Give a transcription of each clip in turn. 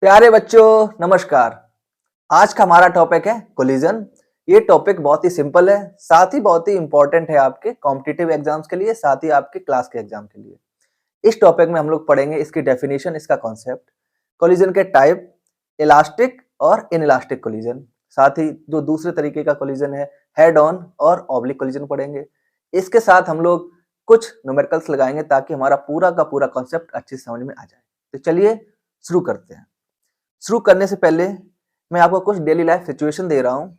प्यारे बच्चों, नमस्कार। आज का हमारा टॉपिक है कोलिजन। ये टॉपिक बहुत ही सिंपल है, साथ ही बहुत ही इंपॉर्टेंट है आपके कॉम्पिटिटिव एग्जाम्स के लिए, साथ ही आपके क्लास के एग्जाम के लिए। इस टॉपिक में हम लोग पढ़ेंगे इसकी डेफिनेशन, इसका कॉन्सेप्ट, कोलिजन के टाइप, इलास्टिक और इनइलास्टिक कोलिजन, साथ ही जो दूसरे तरीके का कोलिजन है हेड ऑन और ऑब्लिक कोलिजन पढ़ेंगे। इसके साथ हम लोग कुछ न्यूमेरिकल्स लगाएंगे ताकि हमारा पूरा का पूरा कॉन्सेप्ट अच्छी समझ में आ जाए। तो चलिए शुरू करते हैं। शुरू करने से पहले मैं आपको कुछ डेली लाइफ सिचुएशन दे रहा हूँ,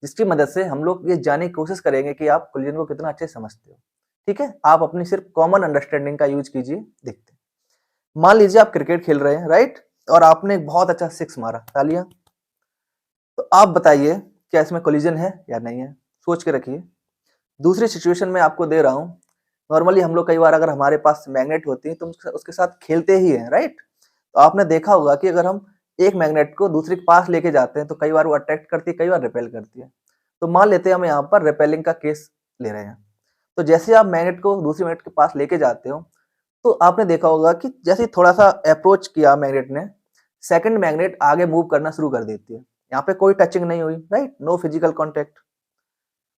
जिसकी मदद से हम लोग ये जानने की कोशिश करेंगे कि आप कोलिजन को कितना अच्छे से समझते हो। ठीक है, आप अपनी सिर्फ कॉमन अंडरस्टैंडिंग का यूज कीजिए। देखते हैं, मान लीजिए आप क्रिकेट खेल रहे हैं, राइट, और आपने एक बहुत अच्छा सिक्स मारा, तालियां। तो आप बताइए क्या इसमें कोलिजन है या नहीं है, सोच के रखिए। दूसरी सिचुएशन में आपको दे रहा हूँ। नॉर्मली हम लोग कई बार अगर हमारे पास मैग्नेट होती है तो उसके साथ खेलते ही हैं, राइट। तो आपने देखा होगा कि अगर हम एक मैग्नेट को दूसरे के पास लेके जाते हैं तो कई बार वो अट्रैक्ट करती है, कई बार रिपेल करती है। तो मान लेते हैं हम यहाँ पर रिपेलिंग का केस ले रहे हैं। तो जैसे आप मैग्नेट को दूसरे मैग्नेट के पास लेके जाते हो तो आपने देखा होगा कि जैसे ही थोड़ा सा अप्रोच किया मैग्नेट ने, सेकंड मैग्नेट आगे मूव करना शुरू कर देती है। यहाँ पे कोई टचिंग नहीं हुई, राइट, नो फिजिकल कॉन्टेक्ट।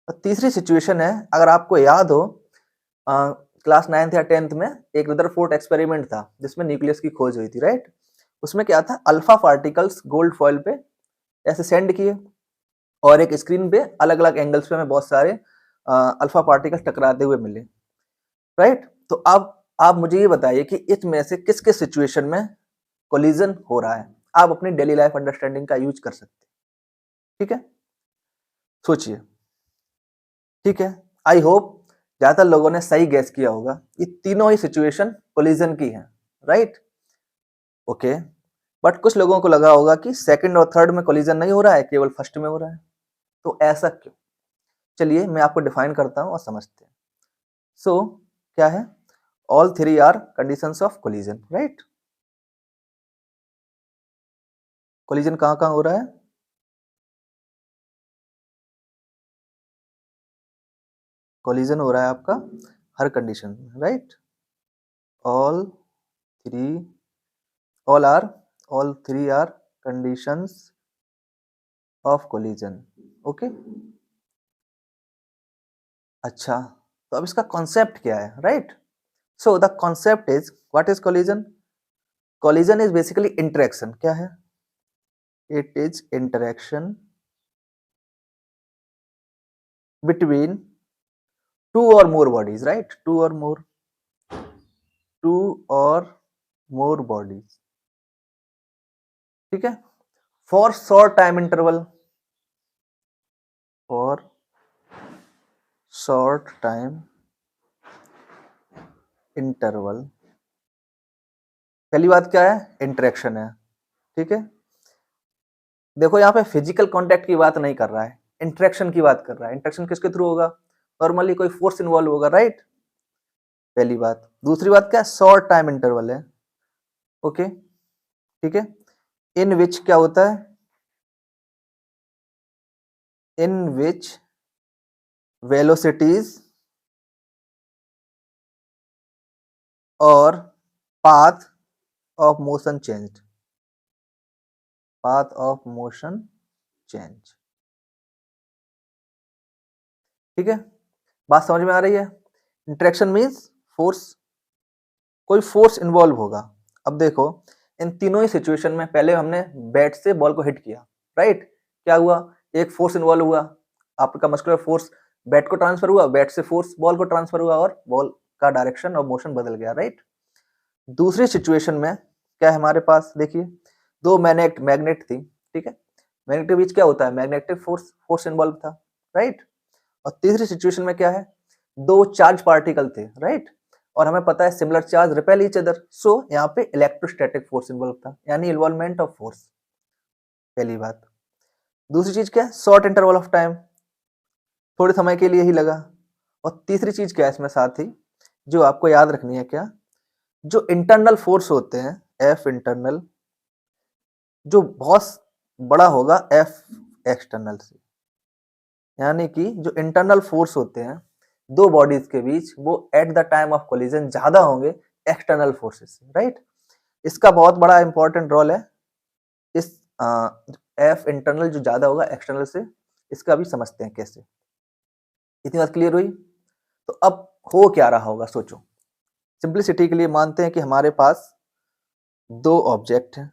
और तीसरी सिचुएशन है, अगर आपको याद हो क्लास 9th या 10th में एक रदरफोर्ड एक्सपेरिमेंट था जिसमें न्यूक्लियस की खोज हुई थी, राइट। उसमें क्या था, अल्फा पार्टिकल्स गोल्ड फॉइल पे ऐसे सेंड किए और एक स्क्रीन पे अलग अलग एंगल्स पे हमें बहुत सारे अल्फा पार्टिकल्स टकराते हुए मिले, राइट। तो अब आप मुझे ये बताइए कि इसमें से किस किस सिचुएशन में कोलिजन हो रहा है। आप अपनी डेली लाइफ अंडरस्टैंडिंग का यूज कर सकते हैं। ठीक है, सोचिए। ठीक है, आई होप ज्यादातर लोगों ने सही गैस किया होगा। ये तीनों ही सिचुएशन कोलिजन की है, राइट। ओके, बट कुछ लोगों को लगा होगा कि सेकंड और थर्ड में कोलिजन नहीं हो रहा है, केवल फर्स्ट में हो रहा है। तो ऐसा क्यों? चलिए मैं आपको डिफाइन करता हूं और समझते हैं। सो क्या है, all three are conditions of collision, right. Collision कहां कहां हो रहा है? कोलिजन हो रहा है आपका हर कंडीशन में, right. All three all three are conditions of collision. Okay, अच्छा, तो अब इसका कॉन्सेप्ट क्या है, right. So the concept is, what is collision? Collision is basically interaction. क्या है? It is interaction between two or more bodies, right, to or more bodies. ठीक है, for short time interval, for short time interval. पहली बात क्या है? Interaction है। ठीक है, देखो यहाँ पे फिजिकल कांटेक्ट की बात नहीं कर रहा है, इंटरेक्शन की बात कर रहा है। इंटरेक्शन किसके थ्रू होगा? नॉर्मली कोई फोर्स इन्वॉल्व होगा, राइट। पहली बात। दूसरी बात क्या है? शॉर्ट टाइम इंटरवल है। ओके, ठीक है, इन विच क्या होता है? इन विच वेलोसिटीज और path of motion change, path of motion change. ठीक है, बात समझ में आ रही है? इंटरेक्शन मीन्स फोर्स, कोई फोर्स इन्वॉल्व होगा। अब देखो, इन तीनों ही सिचुएशन में पहले हमने बैट से बॉल को हिट किया, राइट। क्या हुआ? एक फोर्स इन्वॉल्व हुआ, आपका मस्कुलर फोर्स बैट को ट्रांसफर हुआ, बैट से फोर्स बॉल को ट्रांसफर हुआ और बॉल का डायरेक्शन और मोशन बदल गया, राइट। दूसरी सिचुएशन में क्या है हमारे पास? देखिए, दो मैग्नेट थी, ठीक है। मैग्नेट के बीच क्या होता है? मैग्नेटिक फोर्स इन्वॉल्व था, राइट। और तीसरी सिचुएशन में क्या है? दो चार्ज पार्टिकल थे, राइट, और हमें पता है similar charge repel each other. So यहाँ पे इलेक्ट्रोस्टैटिक फोर्स इन्वॉल्व था, यानी इन्वॉल्वमेंट ऑफ फोर्स। पहली बात। दूसरी चीज क्या है? शॉर्ट इंटरवल ऑफ टाइम, थोड़े समय के लिए ही लगा। और तीसरी चीज क्या है इसमें साथ ही जो आपको याद रखनी है? क्या? जो इंटरनल फोर्स होते हैं, एफ इंटरनल, जो बहुत बड़ा होगा एफ एक्सटर्नल से, यानी कि जो इंटरनल फोर्स होते हैं दो बॉडीज के बीच, वो eight the time of collision ज्यादा होंगे एक्सटर्नल फोर्सेस से, राइट। इसका बहुत बड़ा इंपॉर्टेंट रोल है एफ इंटरनल जो ज्यादा होगा एक्सटर्नल से, इसका भी समझते हैं कैसे। इतनी बात क्लियर हुई? तो अब हो क्या रहा होगा सोचो। सिंपलिसिटी के लिए मानते हैं कि हमारे पास दो ऑब्जेक्ट हैं,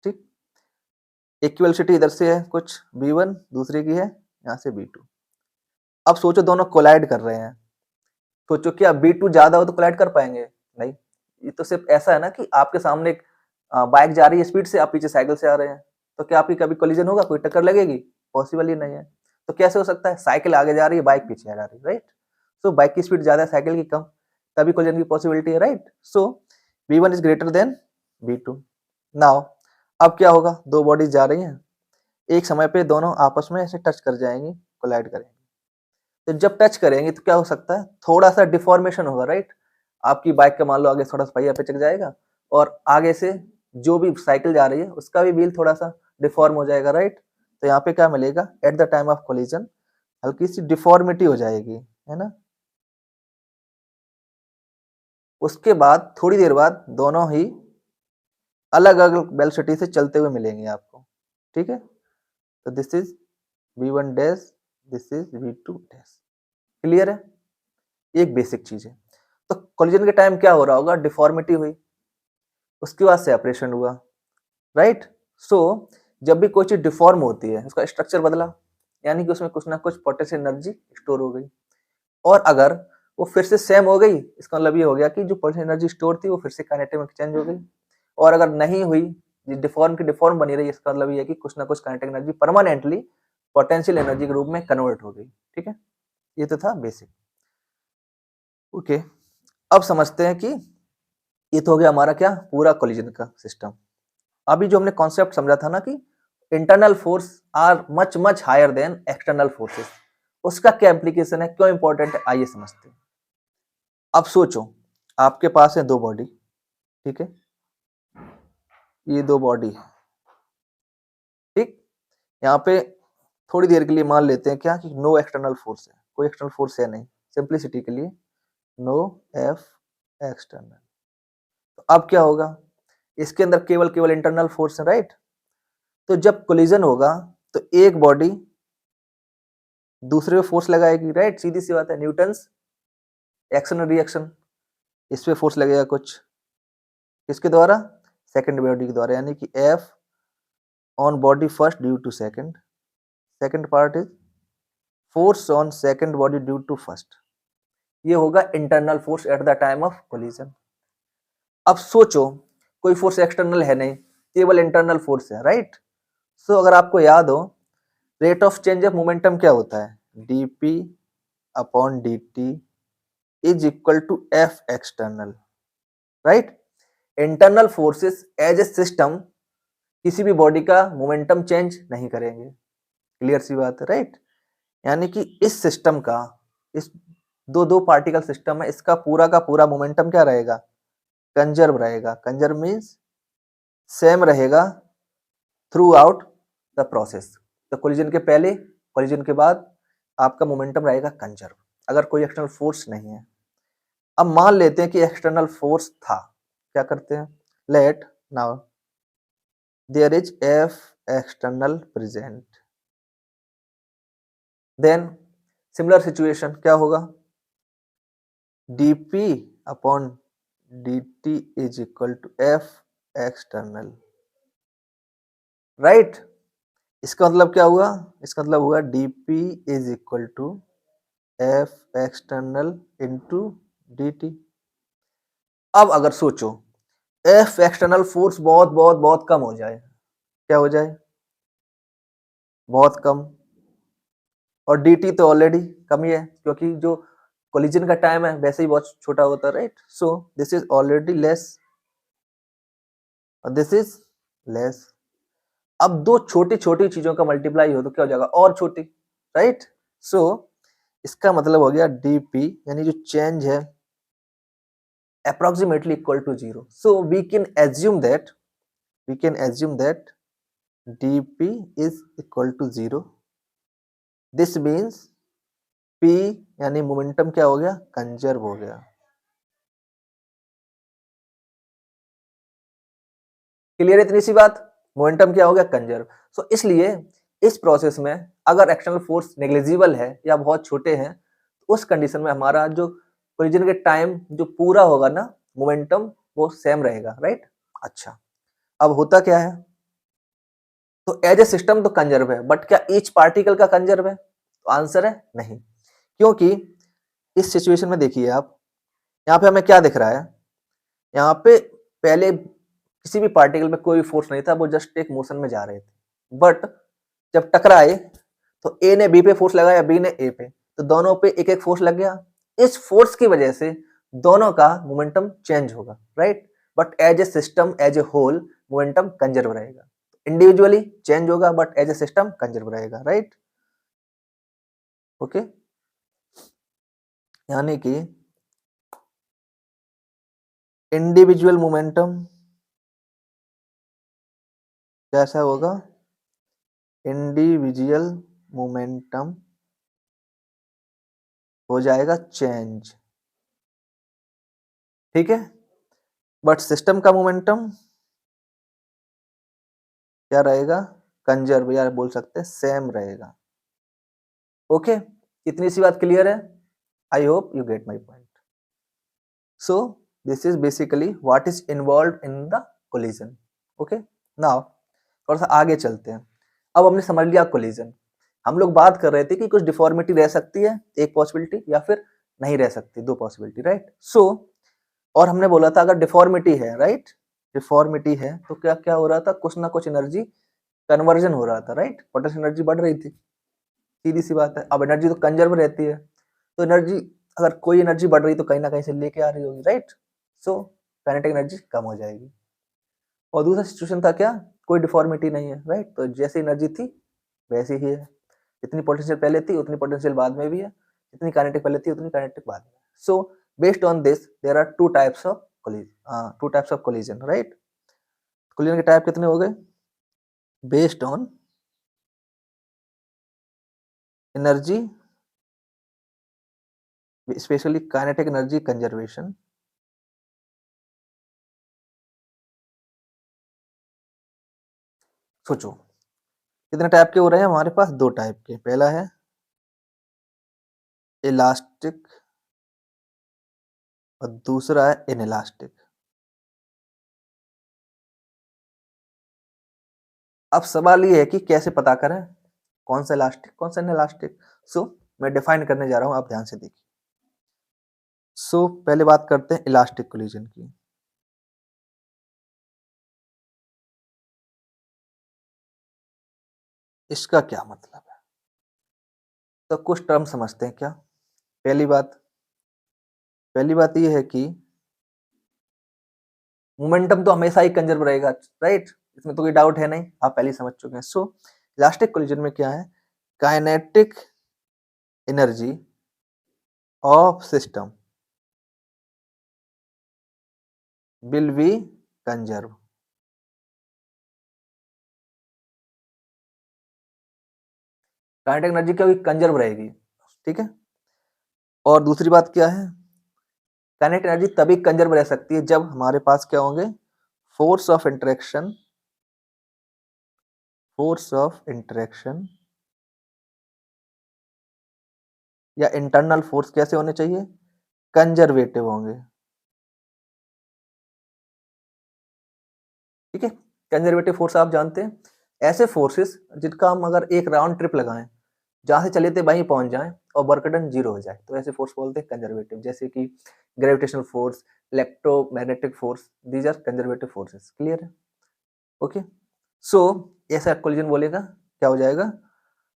ठीक। इक्वलिटी इधर से है कुछ v1, दूसरे की है यहाँ से v2। अब सोचो दोनों कोलाइड कर रहे हैं, सोचो क्या v2 ज्यादा हो तो कोलाइड कर पाएंगे? नहीं। ये तो सिर्फ ऐसा है ना कि आपके सामने एक बाइक जा रही है स्पीड से, आप पीछे साइकिल से आ रहे हैं, तो क्या आपकी कभी कोलिजन होगा, कोई टक्कर लगेगी? पॉसिबल ही नहीं है। तो कैसे हो सकता है? साइकिल आगे जा रही है, बाइक पीछे जा रही है, राइट। सो बाइक की स्पीड ज्यादा है, साइकिल की कम, तभी कोलिजन की पॉसिबिलिटी है, right. So v1 is greater than v2। Now अब क्या होगा, दो बॉडीज जा रही हैं, एक समय पे दोनों आपस में ऐसे टच कर जाएंगी, कोलाइड करेंगी। तो जब टच करेंगे तो क्या हो सकता है, थोड़ा सा डिफॉर्मेशन होगा, राइट। आपकी बाइक का मान लो आगे थोड़ा सा पहिया पे चक जाएगा, और आगे से जो भी साइकिल जा रही है उसका भी व्हील थोड़ा सा डिफॉर्म हो जाएगा, राइट। तो यहाँ पे क्या मिलेगा, eight the time of collision हल्की सी डिफॉर्मिटी हो जाएगी, है ना। उसके बाद थोड़ी देर बाद दोनों ही अलग अलग वेलोसिटी से चलते हुए मिलेंगे आपको, ठीक है। तो this is v1 dash, this is v2 dash. Clear है? एक बेसिक चीज है। तो कोलिजन के टाइम क्या हो रहा होगा, डिफॉर्मिटी हुई, उसके बाद सेपरेशन हुआ, राइट। सो जब भी कोई चीज डिफॉर्म होती है, उसका स्ट्रक्चर बदला, यानी कि उसमें कुछ ना कुछ पोटेंशियल एनर्जी स्टोर हो गई। और अगर वो फिर से सेम हो गई, इसका मतलब ये हो गया कि जो पोटेंशियल एनर्जी स्टोर थी वो फिर से काइनेटिक में चेंज हो गई। और अगर नहीं हुई, डिफॉर्म की डिफॉर्म बनी रही, इसका मतलब ये है कि कुछ ना कुछ kinetic energy permanently potential energy के रूप में कन्वर्ट हो गई, ठीक है। ये तो था बेसिक। ओके, अब समझते हैं कि ये तो हो गया हमारा क्या, पूरा कोलिजन का सिस्टम। अभी जो हमने कॉन्सेप्ट समझा था ना कि internal force are much much higher than external forces, उसका क्या इम्प्लीकेशन है, क्यों इंपॉर्टेंट है, आइए समझते हैं। अब सोचो आपके पास है दो बॉडी, ठीक है, ये दो बॉडी है, ठीक। यहाँ पे थोड़ी देर के लिए मान लेते हैं क्या कि नो एक्सटर्नल फोर्स है, कोई एक्सटर्नल फोर्स है नहीं, सिंप्लिसिटी के लिए नो एफ एक्सटर्नल। तो अब क्या होगा, इसके अंदर केवल केवल इंटरनल फोर्स है, राइट। तो जब कोलिजन होगा तो एक बॉडी दूसरे पे फोर्स लगाएगी, राइट, सीधी सी बात है, न्यूटन्स एक्शन और रिएक्शन, इस पे फोर्स लगेगा कुछ, किसके द्वारा, सेकंड बॉडी के द्वारा, यानी कि F on body first due to second, second part is force on second body due to first. ये होगा internal force at the time of collision. अब सोचो कोई फोर्स एक्सटर्नल है नहीं, केवल इंटरनल फोर्स है, राइट। सो अगर आपको याद हो, rate of change of momentum क्या होता है, dp upon dt is equal to F external, right. Internal forces as a system किसी भी बॉडी का मोमेंटम चेंज नहीं करेंगे, क्लियर सी बात है, राइट। यानी कि इस सिस्टम का, इस दो दो पार्टिकल सिस्टम है, इसका पूरा का पूरा मोमेंटम क्या रहेगा, कंजर्व रहेगा। कंजर्व मीन्स सेम रहेगा थ्रू आउट द प्रोसेस। तो कोलिजन के पहले, कोलिजन के बाद आपका मोमेंटम रहेगा कंजर्व, अगर कोई एक्सटर्नल फोर्स नहीं है। अब मान लेते हैं कि एक्सटर्नल फोर्स था, क्या करते हैं, let now there is F external present, then similar situation क्या होगा, dp upon dt is equal to F external, right. इसका मतलब क्या हुआ, इसका मतलब हुआ dp is equal to F external into dt। अब अगर सोचो एफ एक्सटर्नल फोर्स बहुत बहुत बहुत कम हो जाए, क्या हो जाए, बहुत कम, और dt तो ऑलरेडी कम ही है, क्योंकि जो कोलिजन का टाइम है वैसे ही बहुत छोटा होता है, right. So this is already less और दिस इज लेस। अब दो छोटी छोटी चीजों का मल्टीप्लाई हो तो क्या हो जाएगा, और छोटी, राइट। सो इसका मतलब हो गया dp यानी जो चेंज है approximately equal to 0. So we can assume that dp is equal to 0. This means p यानी मोमेंटम क्या हो गया, कंजर्व हो गया। क्लियर है इतनी सी बात? मोमेंटम क्या हो गया, कंजर्व। सो इसलिए इस प्रोसेस में अगर एक्सटर्नल फोर्स नेग्लिजिबल है या बहुत छोटे हैं, तो उस कंडीशन में हमारा जो कोलिजन के टाइम जो पूरा होगा ना मोमेंटम, वो सेम रहेगा, राइट। अच्छा, अब होता क्या है, तो एज ए सिस्टम तो कंजर्व है, बट क्या ईच पार्टिकल का कंजर्व है? तो आंसर है नहीं, क्योंकि इस सिचुएशन में देखिए आप, यहाँ पे हमें क्या दिख रहा है, यहाँ पे पहले किसी भी पार्टिकल में कोई फोर्स नहीं था, वो जस्ट एक मोशन में जा रहे थे। बट जब टकराए तो ए ने बी पे फोर्स लगाया, बी ने ए पे, तो दोनों पे एक एक फोर्स लग गया। इस फोर्स की वजह से दोनों का मोमेंटम चेंज होगा, right. But as a system, as a whole, momentum conserve रहेगा। इंडिविजुअली चेंज होगा, but as a system conserve रहेगा, राइट। ओके, यानी कि इंडिविजुअल मोमेंटम कैसा होगा, इंडिविजुअल मोमेंटम हो जाएगा चेंज, ठीक है। बट सिस्टम का मोमेंटम क्या रहेगा, कंजर्व, या बोल सकते हैं सेम रहेगा। ओके, इतनी सी बात क्लियर है? I hope you get my point. So this is basically what is involve in the collision. Okay, now थोड़ा सा आगे चलते हैं। अब हमने समझ लिया कोलिजन। हम लोग बात कर रहे थे कि कुछ डिफॉर्मिटी रह सकती है, एक पॉसिबिलिटी, या फिर नहीं रह सकती, दो पॉसिबिलिटी, राइट। सो और हमने बोला था अगर डिफॉर्मिटी है, राइट, डिफॉर्मिटी है तो क्या क्या हो रहा था, कुछ ना कुछ एनर्जी कन्वर्जन हो रहा था, राइट। पोटेंशियल एनर्जी बढ़ रही थी, सीधी सी बात है। अब एनर्जी तो कंजर्व रहती है, तो एनर्जी, अगर कोई एनर्जी बढ़ रही तो कहीं ना कहीं से लेके आ रही होगी, राइट। सो काइनेटिक एनर्जी कम हो जाएगी। और दूसरा सिचुएशन था क्या, कोई डिफॉर्मिटी नहीं है, राइट, तो जैसी एनर्जी थी वैसी ही है। जितनी पोटेंशियल पहले थी उतनी पोटेंशियल बाद में भी है, जितनी काइनेटिक पहले थी उतनी काइनेटिक बाद में। So based on this there are two types of collision, right. Collision के टाइप कितने हो गए, based on energy, specially kinetic energy conservation, सोचो कितने टाइप के हो रहे हैं हमारे पास, दो टाइप के। पहला है इलास्टिक और दूसरा है इनइलास्टिक। अब सवाल ये है कि कैसे पता करें कौन सा इलास्टिक कौन सा इनइलास्टिक। सो मैं डिफाइन करने जा रहा हूं, आप ध्यान से देखिए। सो पहले बात करते हैं इलास्टिक कोलिजन की। इसका क्या मतलब है, तो कुछ टर्म समझते हैं क्या। पहली बात यह है कि मोमेंटम तो हमेशा ही कंजर्व रहेगा, राइट, इसमें तो कोई डाउट है नहीं, आप पहले ही समझ चुके हैं। सो इलास्टिक कोलिजन में क्या है, kinetic energy of system will be conserve. Kinetic energy क्या होगी, कंजर्व रहेगी, ठीक है। और दूसरी बात क्या है, काइनेटिक एनर्जी तभी कंजर्व रह सकती है जब हमारे पास क्या होंगे, फोर्स ऑफ इंटरेक्शन या इंटरनल फोर्स कैसे होने चाहिए, कंजर्वेटिव होंगे, ठीक है। कंजर्वेटिव फोर्स आप जानते हैं, ऐसे फोर्सेस जिनका हम अगर एक राउंड ट्रिप लगाएं, जहां से चले थे वहीं पहुंच जाएं और वर्क डन जीरो हो जाए, तो ऐसे फोर्स बोलते हैं कंजर्वेटिव। जैसे कि gravitational force, electromagnetic force, these are conservative forces. Clear है? ओके, सो ऐसा कोलिजन बोलेगा क्या हो जाएगा,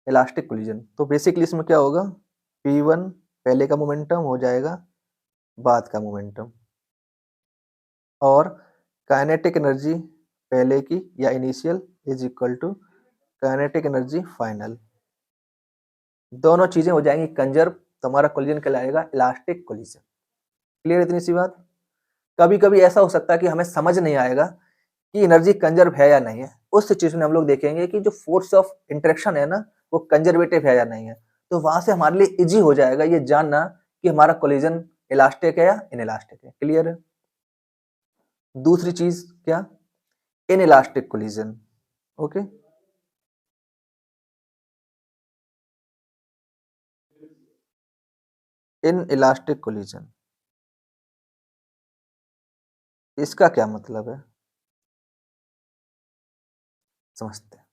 इलास्टिक कोलिजन। तो बेसिकली इसमें क्या होगा, P1 पहले का मोमेंटम हो जाएगा बाद का मोमेंटम, और काइनेटिक एनर्जी पहले की या initial is equal to kinetic energy final. दोनों चीजें हो जाएंगी कंजर्व, तो हमारा कोलिजन कहलाएगा इलास्टिक कोलिजन। क्लियर, इतनी सी बात। कभी कभी ऐसा हो सकता है कि हमें समझ नहीं आएगा कि एनर्जी कंजर्व है या नहीं है। उस सिचुएशन में हम लोग देखेंगे कि जो फोर्स ऑफ इंटरेक्शन है ना, वो कंजर्वेटिव है या नहीं है, तो वहां से हमारे लिए इजी हो जाएगा ये जानना कि हमारा कोलिजन इलास्टिक है या इनइलास्टिक है। क्लियर है? दूसरी चीज क्या, inelastic collision. Okay. In elastic collision, इसका क्या मतलब है, समझते हैं।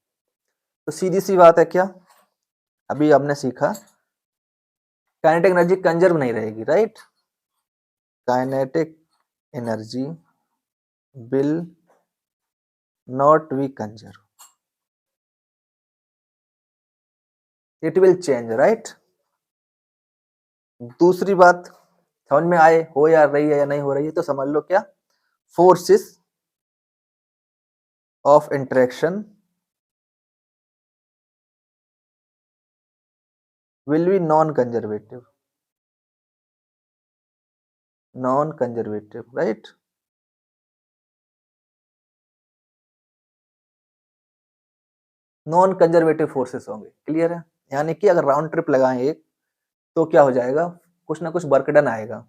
तो सीधी सी बात है क्या, अभी आपने सीखा काइनेटिक एनर्जी कंजर्व नहीं रहेगी, right. Kinetic energy will not be conserve, it will change, right. दूसरी बात समझ में आए, हो या रही है या नहीं हो रही है, तो समझ लो क्या, forces of interaction will be non-conservative, right। Non conservative forces होंगे, क्लियर है। यानी कि अगर राउंड ट्रिप लगाएं एक, तो क्या हो जाएगा, कुछ ना कुछ वर्क डन आएगा।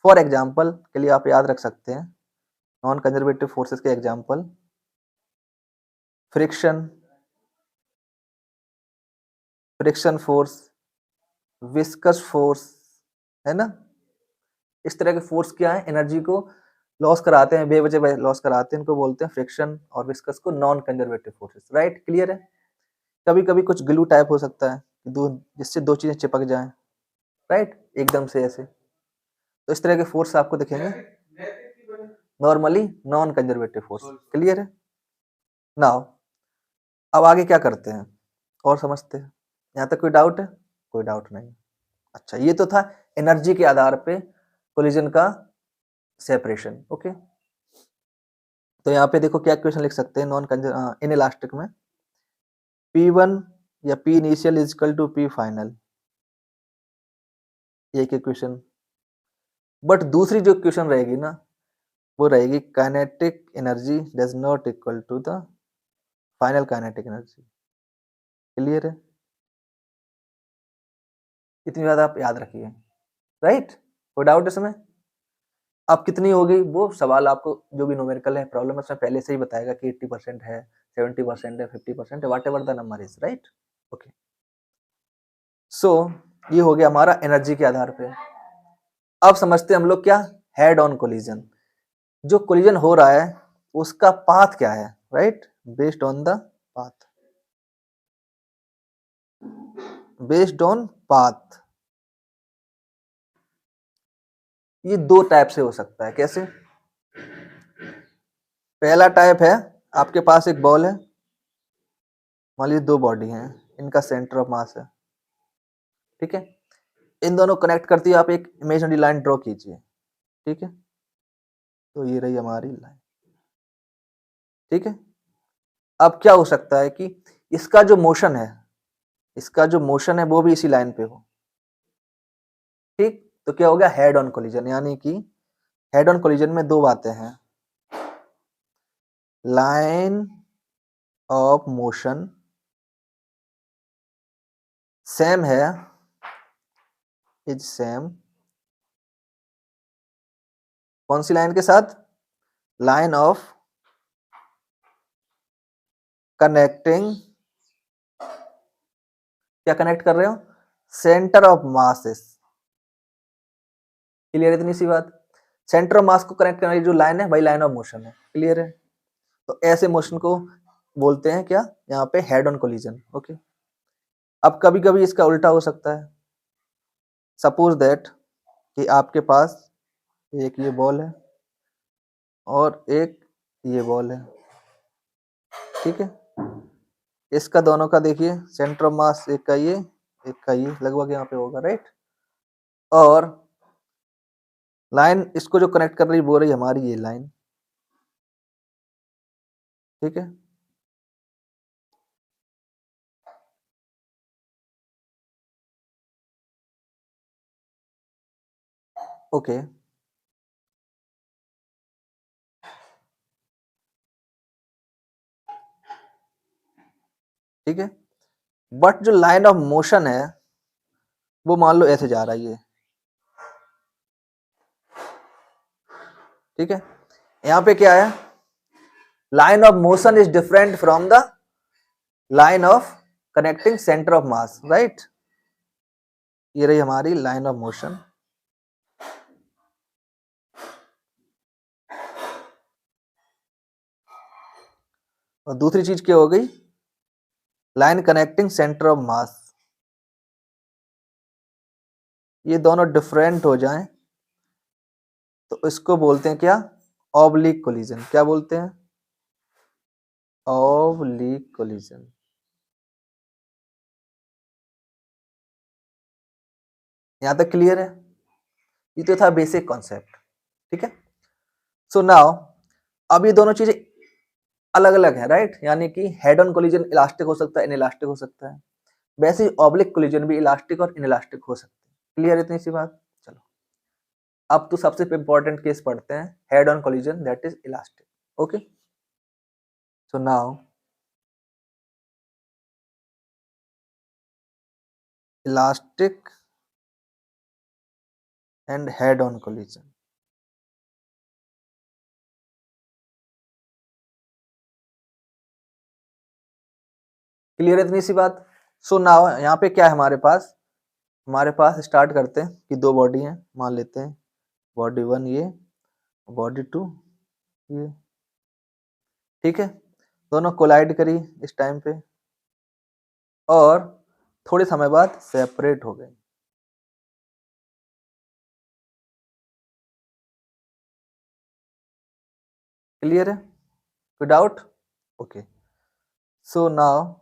फॉर एग्जाम्पल के लिए आप याद रख सकते हैं नॉन कंजर्वेटिव फोर्सेस के example, friction, friction force, viscous force, है ना। इस तरह के फोर्स क्या है, एनर्जी को लॉस कराते हैं, बेवजह लॉस कराते हैं, इनको बोलते हैं फ्रिक्शन और विस्कस को non conservative forces, right, clear है। कभी कभी कुछ ग्लू टाइप हो सकता है, जिससे दो चीजें चिपक जाएं, राइट, एकदम से ऐसे। तो इस तरह के फोर्स आपको दिखेंगे normally non conservative force, clear है। नाउ अब आगे क्या करते हैं और समझते हैं, यहाँ तक कोई डाउट है, कोई डाउट नहीं। अच्छा, ये तो था एनर्जी के आधार पे कोलिजन का सेपरेशन, ओके। तो यहाँ पे देखो क्या क्वेश्चन लिख सकते हैं नॉन इन इलास्टिक में, P1 या P initial is equal to P final, एक क्वेश्चन। बट दूसरी जो क्वेश्चन रहेगी ना, वो रहेगी kinetic energy does not equal to the final kinetic energy, clear है। इतनी बात आप याद रखिए, राइट। कोई डाउट इसमें, अब कितनी होगी वो सवाल आपको जो भी न्यूमेरिकल है प्रॉब्लम उसमें पहले से ही बताएगा कि 80% है, 70% है, 50% है, whatever the number is, right, okay. So ये हो गया हमारा एनर्जी के आधार पे। अब समझते हैं हम लोग क्या, हेड ऑन कोलिजन, जो कोलिजन हो रहा है उसका पाथ क्या है, right, based on the path, based on path. ये दो टाइप से हो सकता है, कैसे, पहला टाइप है आपके पास एक बॉल है, मान लीजिए दो बॉडी हैं, इनका सेंटर ऑफ मास है, ठीक है, इन दोनों कनेक्ट करती है, आप एक इमेजिनरी लाइन ड्रॉ कीजिए, ठीक है। तो ये रही हमारी लाइन, ठीक है। अब क्या हो सकता है कि इसका जो मोशन है, इसका जो मोशन है वो भी इसी लाइन पे हो, ठीक। तो क्या हो गया, हेड ऑन कोलिजन। यानी कि हेड ऑन कोलिजन में दो बातें हैं, लाइन ऑफ मोशन सेम है, इज सेम, कौन सी लाइन के साथ, लाइन ऑफ कनेक्टिंग, क्या कनेक्ट कर रहे हो, सेंटर ऑफ मासेस, क्लियर है इतनी सी बात। सेंटर ऑफ मास को कनेक्ट करने की जो लाइन है वही लाइन ऑफ मोशन है, क्लियर है। तो ऐसे मोशन को बोलते हैं क्या, यहाँ पे हेड ऑन कोलिजन, ओके। अब कभी कभी इसका उल्टा हो सकता है, सपोज दैट कि आपके पास एक ये बॉल है और एक ये बॉल है, ठीक है। इसका दोनों का देखिए सेंटर ऑफ मास, एक का ये एक का ये लगभग यहाँ पे होगा, राइट। और लाइन इसको जो कनेक्ट कर रही वो रही हमारी ये लाइन, ठीक है। ओके, ठीक है। बट जो लाइन ऑफ मोशन है वो मान लो ऐसे जा रही है, ठीक है। यहाँ पे क्या है, line of motion is different from the line of connecting centre of mass, right. ये रही हमारी लाइन ऑफ मोशन। और दूसरी चीज क्या हो गई, line connecting centre of mass. ये दोनों डिफरेंट हो जाएं तो इसको बोलते हैं क्या, ऑब्लिक कोलिजन। क्या बोलते हैं, ऑब्लिक कोलिजन। यहां तक क्लियर है, ये तो था बेसिक कॉन्सेप्ट, ठीक है। सो नाउ अब ये दोनों चीजें अलग अलग है, राइट। यानी कि हेड ऑन कोलिजन इलास्टिक हो सकता है, इनइलास्टिक हो सकता है, वैसे ही ऑब्लिक कोलिजन भी इलास्टिक और इनइलास्टिक हो सकते हैं। क्लियर है इतनी सी बात। चलो अब तो सबसे इंपॉर्टेंट केस पढ़ते हैं, head on collision that is elastic. Okay, so now elastic and head on collision. Clear है इतनी सी बात। सो नाउ यहाँ पे क्या है हमारे पास स्टार्ट करते हैं कि दो बॉडी हैं, मान लेते हैं बॉडी 1 ये, बॉडी 2 ये, ठीक है। दोनों कोलाइड करी इस टाइम पे और थोड़े समय बाद सेपरेट हो गए। क्लियर है, कोई डाउट? ओके, सो नाउ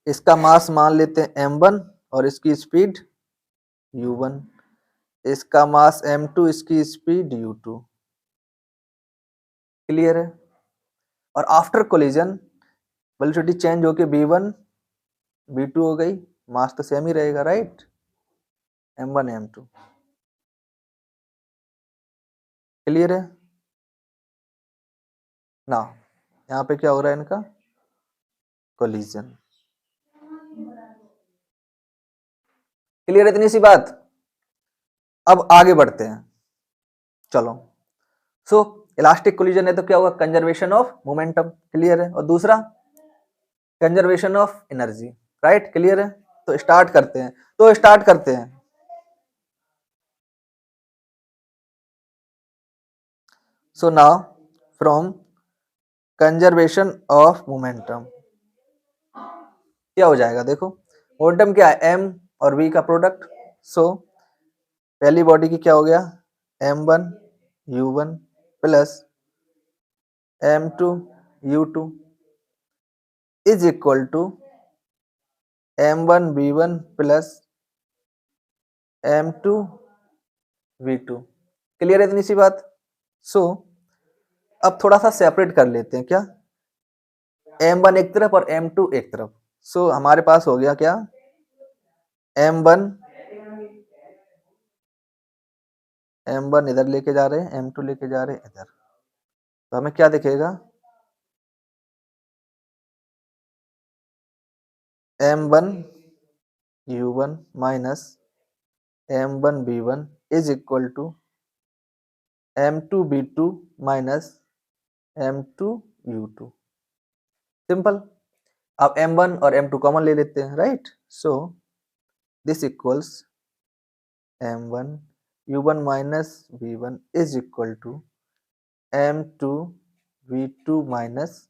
इसका मास मान लेते हैं m1 और इसकी स्पीड u1, इसका मास m2, इसकी स्पीड u2। क्लियर है। और आफ्टर कोलिजन वेलोसिटी चेंज होके v1 v2 हो गई, मास तो सेम ही रहेगा, राइट, m1 m2। क्लियर है ना। यहाँ पे क्या हो रहा है इनका, कोलिजन। क्लियर है इतनी सी बात। अब आगे बढ़ते हैं, चलो। सो इलास्टिक कोलिजन है तो क्या होगा, कंजर्वेशन ऑफ मोमेंटम। क्लियर है। और दूसरा conservation of energy, right. Clear है। तो स्टार्ट करते हैं so now from conservation of momentum क्या हो जाएगा, देखो मोमेंटम क्या है, m और v का प्रोडक्ट। सो पहली बॉडी की क्या हो गया, m1 u1 plus m2 u2 is equal to m1 v1 plus m2 v2। Clear है इतनी सी बात। सो अब थोड़ा सा सेपरेट कर लेते हैं, क्या, m1 एक तरफ और m2 एक तरफ। सो हमारे पास हो गया क्या, m1 इधर लेके जा रहे हैं, m2 लेके जा रहे हैं इधर, तो हमें क्या दिखेगा, m1 u1 minus m1 v1 is equal to m2 v2 minus m2 u2। Simple. अब m1 और m2 कॉमन ले लेते हैं, right. So this equals m1 u1 minus v1 is equal to m2 v2 minus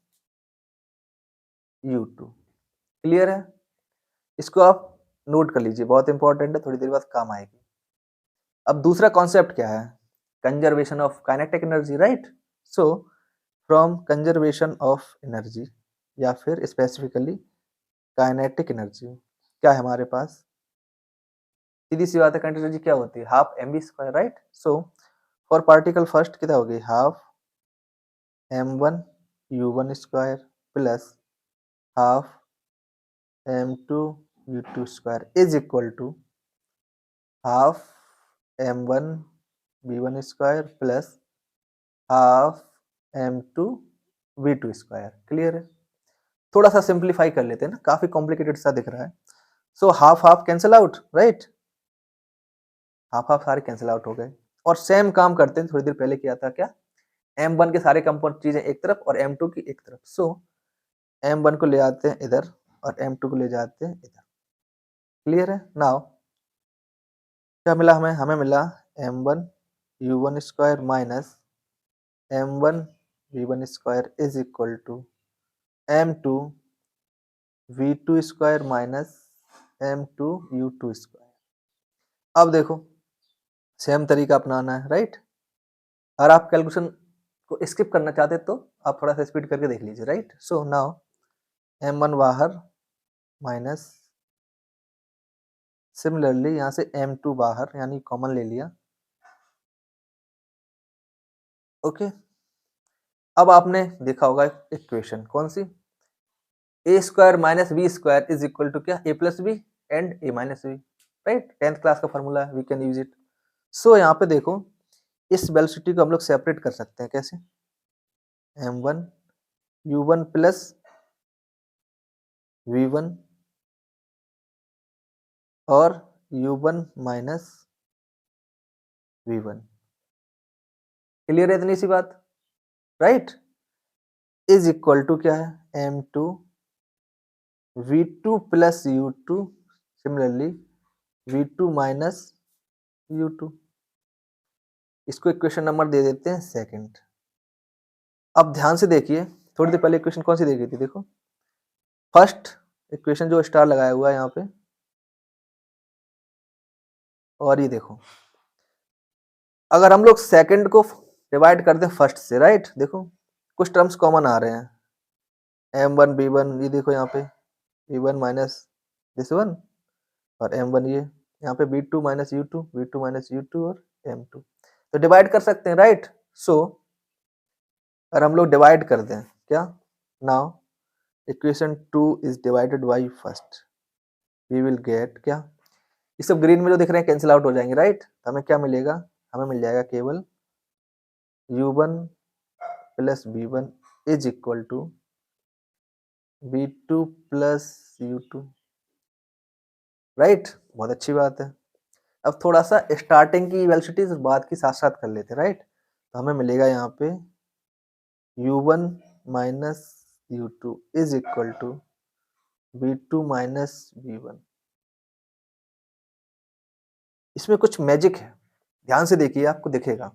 u2। Clear है। इसको आप note कर लीजिए, बहुत इंपॉर्टेंट है, थोड़ी देर बाद काम आएगी। अब दूसरा कॉन्सेप्ट क्या है, conservation of kinetic energy, right. So from conservation of energy या फिर स्पेसिफिकली काइनेटिक एनर्जी क्या है हमारे पास, सीधी सी बात है, काइनेटिक एनर्जी क्या होती है, half mv², right. So for particle first कितना हो गई, half m1 u1 square plus half m2 u2 square is equal to half m1 v1 square plus half m2 v2 square. Clear है। थोड़ा सा simplify कर लेते हैं ना, काफी कॉम्प्लिकेटेड सा दिख रहा है। So half half cancel out, right, half half सारे कैंसिल आउट हो गए। और सेम काम करते हैं, थोड़ी देर पहले किया था, क्या, m1 के सारे कंपोनेंट चीजें एक तरफ और m2 की एक तरफ। सो M1 को ले आते हैं इधर और M2 को ले जाते हैं इधर। क्लियर है? नाउ क्या मिला हमें? हमें मिला M1 U1 square minus M1 V1 square is equal to M2 V2 square minus M2 U2 square. अब देखो सेम तरीका अपनाना है, राइट? अगर आप कैलकुलेशन को स्किप करना चाहते तो आप थोड़ा सा स्पीड करके देख लीजिए, राइट? सो नाउ M1 बाहर माइनस सिमिलरली यहाँ से M2 बाहर, यानी कॉमन ले लिया। ओके, अब आपने देखा होगा इक्वेशन कौन सी, a square minus b square is equal to क्या, a plus b and a minus b, right? 10th class का फॉर्मूला है, we can use it. So यहाँ पे देखो इस वेलोसिटी को हम लोग सेपरेट कर सकते हैं कैसे, M1 U1 प्लस V1 और U1 माइनस V1। क्लियर है इतनी सी बात, राइट? इज इक्वल टू क्या है, M2 V2 plus U2 similarly V2 minus U2। इसको इक्वेशन नंबर दे देते हैं सेकंड। अब ध्यान से देखिए, थोड़ी देर पहले इक्वेशन कौन सी देखी थी, देखो फर्स्ट इक्वेशन जो स्टार लगाया हुआ है यहाँ पे, और ये देखो अगर हम लोग सेकंड को डिवाइड कर दें फर्स्ट से, राइट? देखो कुछ टर्म्स कॉमन आ रहे हैं, M1 B1, ये देखो यहाँ पे B1 माइनस दिस वन, और M1 ये यहाँ पे B2 minus U2, V2 minus U2 और M2, तो डिवाइड कर सकते हैं, राइट? सो अगर हम लोग डिवाइड कर दें क्या, now equation 2 is divided by first, we will get क्या, ये सब ग्रीन में जो दिख रहे हैं कैंसिल आउट हो जाएंगे, राइट? तो हमें क्या मिलेगा, हमें मिल जाएगा केवल U1 plus B1 is equal to B2 plus U2, right? बहुत अच्छी बात है। अब थोड़ा सा स्टार्टिंग की वेलोसिटीज बाद की साथ साथ कर लेते हैं, राइट? तो हमें मिलेगा यहाँ पे U1 minus U2 is equal to B2 minus B1। इसमें कुछ मैजिक है, ध्यान से देखिए आपको दिखेगा।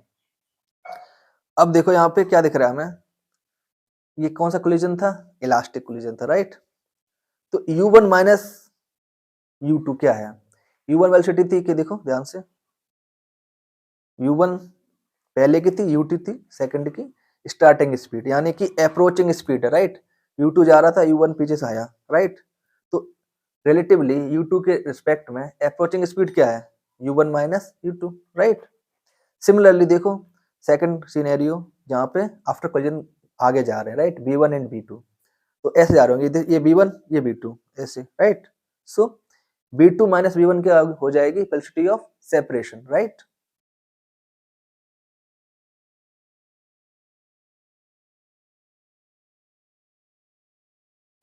अब देखो यहाँ पे क्या दिख रहा है हमें, ये कौन सा कोलिजन था, इलास्टिक कोलिजन था, राइट? तो U1 माइनस U2 क्या है, U1 वेलोसिटी थी कि देखो ध्यान से, U1 पहले की थी, U2 थी सेकंड की स्टार्टिंग स्पीड, यानी कि अप्रोचिंग स्पीड है, राइट? U2 जा रहा था, U1 पीछे से आया, राइट? तो रिलेटिवली U2 के रिस्पेक्ट में अप्रोचिंग स्पीड क्या है, U1 minus U2, right? Similarly देखो सेकंड सिनेरियो जहाँ पे आफ्टर कोलिजन आगे जा रहे हैं, राइट? B1 एंड B2, तो ऐसे जा रहे होंगे, ये B1 ये B2 ऐसे, राइट? सो B2 माइनस B1 क्या हो जाएगी, वेलोसिटी ऑफ सेपरेशन, राइट?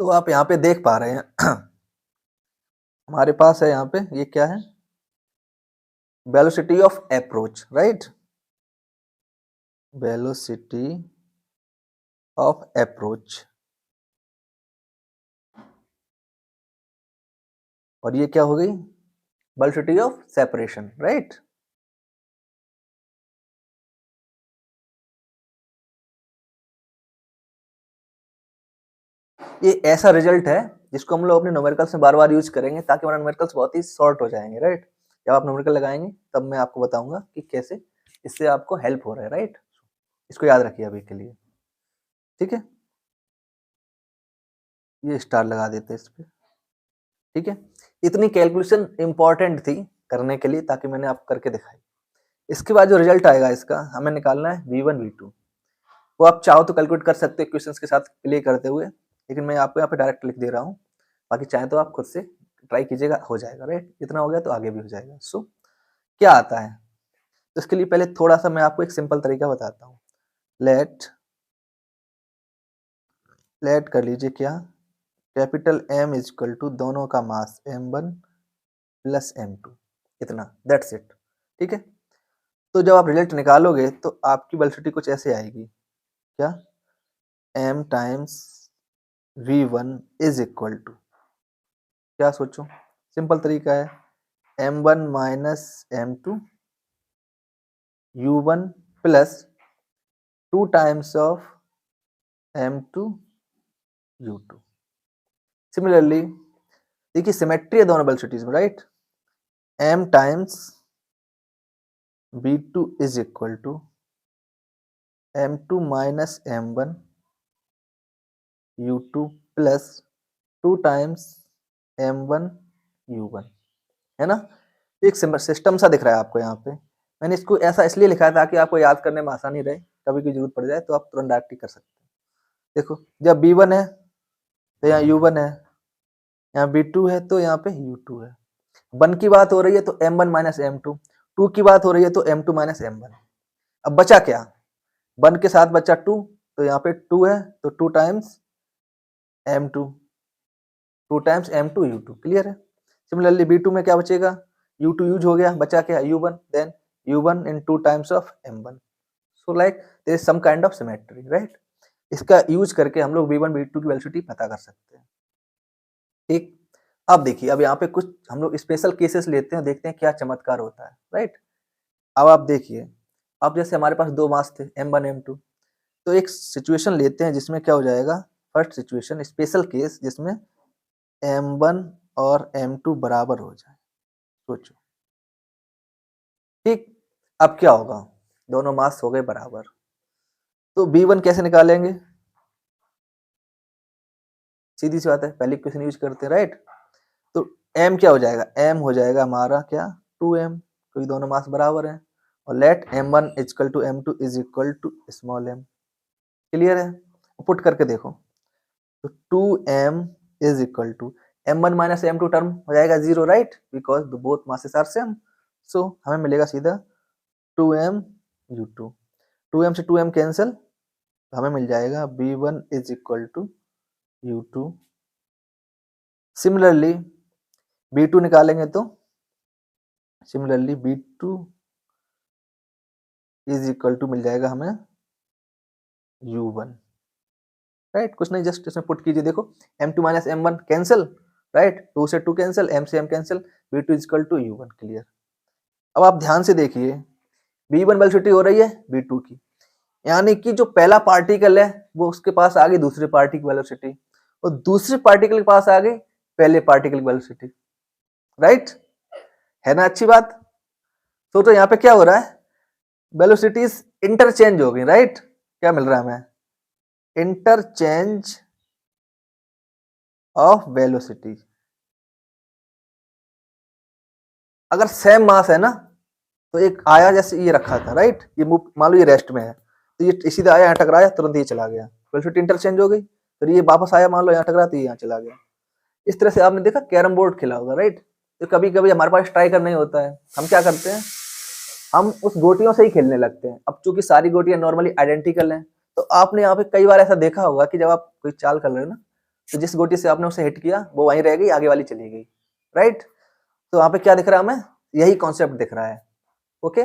तो आप यहाँ पे देख पा रहे हैं हमारे पास है यहाँ पे ये क्या है, velocity of approach, right? Velocity of approach, और ये क्या हो गई, वेलोसिटी ऑफ सेपरेशन, राइट? ये ऐसा रिजल्ट है जिसको हम लोग अपने न्यूमेरिकल्स में बार बार यूज करेंगे ताकि हमारा न्यूमेरिकल्स बहुत ही शॉर्ट हो जाएंगे, राइट? जब आप न्यूमेरिकल लगाएंगे तब मैं आपको बताऊंगा कि कैसे इससे आपको हेल्प हो रहा है, राइट? इसको याद रखिए अभी के लिए, ठीक है? ये स्टार लगा देते हैं इस पे, ठीक है? इतनी कैलकुलेशन इंपॉर्टेंट थी करने के लिए ताकि मैंने आपको करके दिखाई। इसके बाद जो रिजल्ट आएगा इसका हमें निकालना है V1 V2, वो आप चाहो तो कैलकुलेट कर सकते हो क्वेश्चंस के साथ प्ले करते हुए, लेकिन मैं आपको यहाँ पे डायरेक्ट लिख दे रहा हूँ, बाकी चाहे तो आप खुद से ट्राई कीजिएगा, हो जाएगा, राइट? इतना हो गया तो आगे भी हो जाएगा। सो क्या आता है, तो इसके लिए पहले थोड़ा सा मैं आपको एक सिंपल तरीका बताता हूँ। लेट कर लीजिए क्या, capital M is equal to दोनों का मास M1 प्लस M2, इतना, दैट्स इट, ठीक है? तो जब आप रिजल्ट निकालोगे तो आपकी वेलोसिटी कुछ ऐसे आएगी, क्या, M times V1 is equal to, क्या सोचो, सिंपल तरीका है, M1 minus M2 U1 plus 2 times of M2 U2। Similarly देखिए सिमेट्री है दोनों वेलोसिटीज में, right, M times V2 is equal to M2 minus M1 U2 plus 2 times M1 U1, है ना। एक सिस्टम सा दिख रहा है आपको यहाँ पे, मैंने इसको ऐसा इसलिए लिखा है ताकि आपको याद करने में आसानी रहे, कभी की जरूरत पड़ जाए तो आप तुरंत डायरेक्ट कर सकते हैं। देखो जब B1 है तो यहाँ U1 है, यहाँ B2 है तो यहाँ पे U2 है। 1 की बात हो रही है तो M1 माइनस M2, 2 की बात हो रही है तो M2 माइनस M1। अब बचा क्या, 1 के साथ बचा 2, तो यहाँ पे 2 है तो 2 times M2, 2 times M2 U2, clear है। सिमिलरली B2 में क्या बचेगा, U2 यूज हो गया, बचा क्या U1, then U1 in 2 times of M1। So like there is some kind of symmetry, right. इसका यूज करके हम लोग V1 V2 की वेलोसिटी पता कर सकते हैं, ठीक। अब देखिए, अब यहाँ पे कुछ हम लोग स्पेशल केसेस लेते हैं, देखते हैं क्या चमत्कार होता है, राइट। अब आप देखिए, अब जैसे हमारे पास 2 मास थे M1 M2, तो एक सिचुएशन लेते हैं जिसमें क्या हो जाएगा, फर्स्ट सिचुएशन स्पेशल केस जिसमें M1 और M2 बराबर हो जाए, सोचो, ठीक। अब क्या होगा, दोनों मास हो गए बराबर, तो B1 कैसे निकालेंगे, सीधी सी बात है, पहले इक्वेशन यूज करते हैं, राइट। तो M क्या हो जाएगा, M हो जाएगा हमारा क्या 2M, क्योंकि दोनों मास बराबर हैं, और let M1 equal to M2 is equal to small m, clear है। पुट करके देखो, तो 2M is equal to M1 minus M2 term हो जाएगा 0, right, because both masses are same. So हमें मिलेगा सीधा 2M U2, 2M से 2M कैंसिल, तो हमें मिल जाएगा B1 is equal to U2। Similarly B2 निकालेंगे तो similarly B2 is equal to मिल जाएगा हमें U1, राइट। कुछ नहीं, जस्ट इसमें पुट कीजिए, देखो M2 minus M1 cancel, right, 2 से 2 कैंसिल, M से M cancel, B2 is equal to U1, clear. अब आप ध्यान से देखिए, B1 वेलोसिटी हो रही है B2 की, यानी कि जो पहला पार्टिकल है वो उसके पास आ गई दूसरे पार्टिकल की वेलोसिटी, और दूसरे पार्टिकल के पास आ गई पहले पार्टिकल की वेलोसिटी, राइट, है ना, अच्छी बात। तो यहाँ पे क्या हो रहा है, वेलोसिटीज इंटरचेंज हो गई, राइट। क्या मिल रहा है हमें, इंटरचेंज ऑफ वेलोसिटी। अगर सेम मास है ना, तो एक आया जैसे ये रखा था, राइट, ये मान लो ये रेस्ट में है, तो ये सीधा आया, यहाँ टकराया, तुरंत ये चला गया, वेलोसिटी इंटरचेंज हो गई, फिर ये वापस आया, मान लो यहाँ टकराया तो ये यहाँ चला गया। इस तरह से आपने देखा कैरम बोर्ड खेला होगा, राइट। तो कभी कभी हमारे पास स्ट्राइकर नहीं होता है, हम क्या करते हैं, हम उस गोटियों से ही खेलने लगते हैं। अब चूंकि सारी गोटियां नॉर्मली आइडेंटिकल हैं, तो आपने यहाँ पे कई बार ऐसा देखा होगा कि जब आप कोई चाल कर रहे हो ना, तो जिस गोटी से आपने उसे हिट किया वो वहीं रह गई, आगे वाली चली गई, राइट। तो यहाँ पे क्या दिख रहा है हमें, यही कॉन्सेप्ट दिख रहा है, ओके।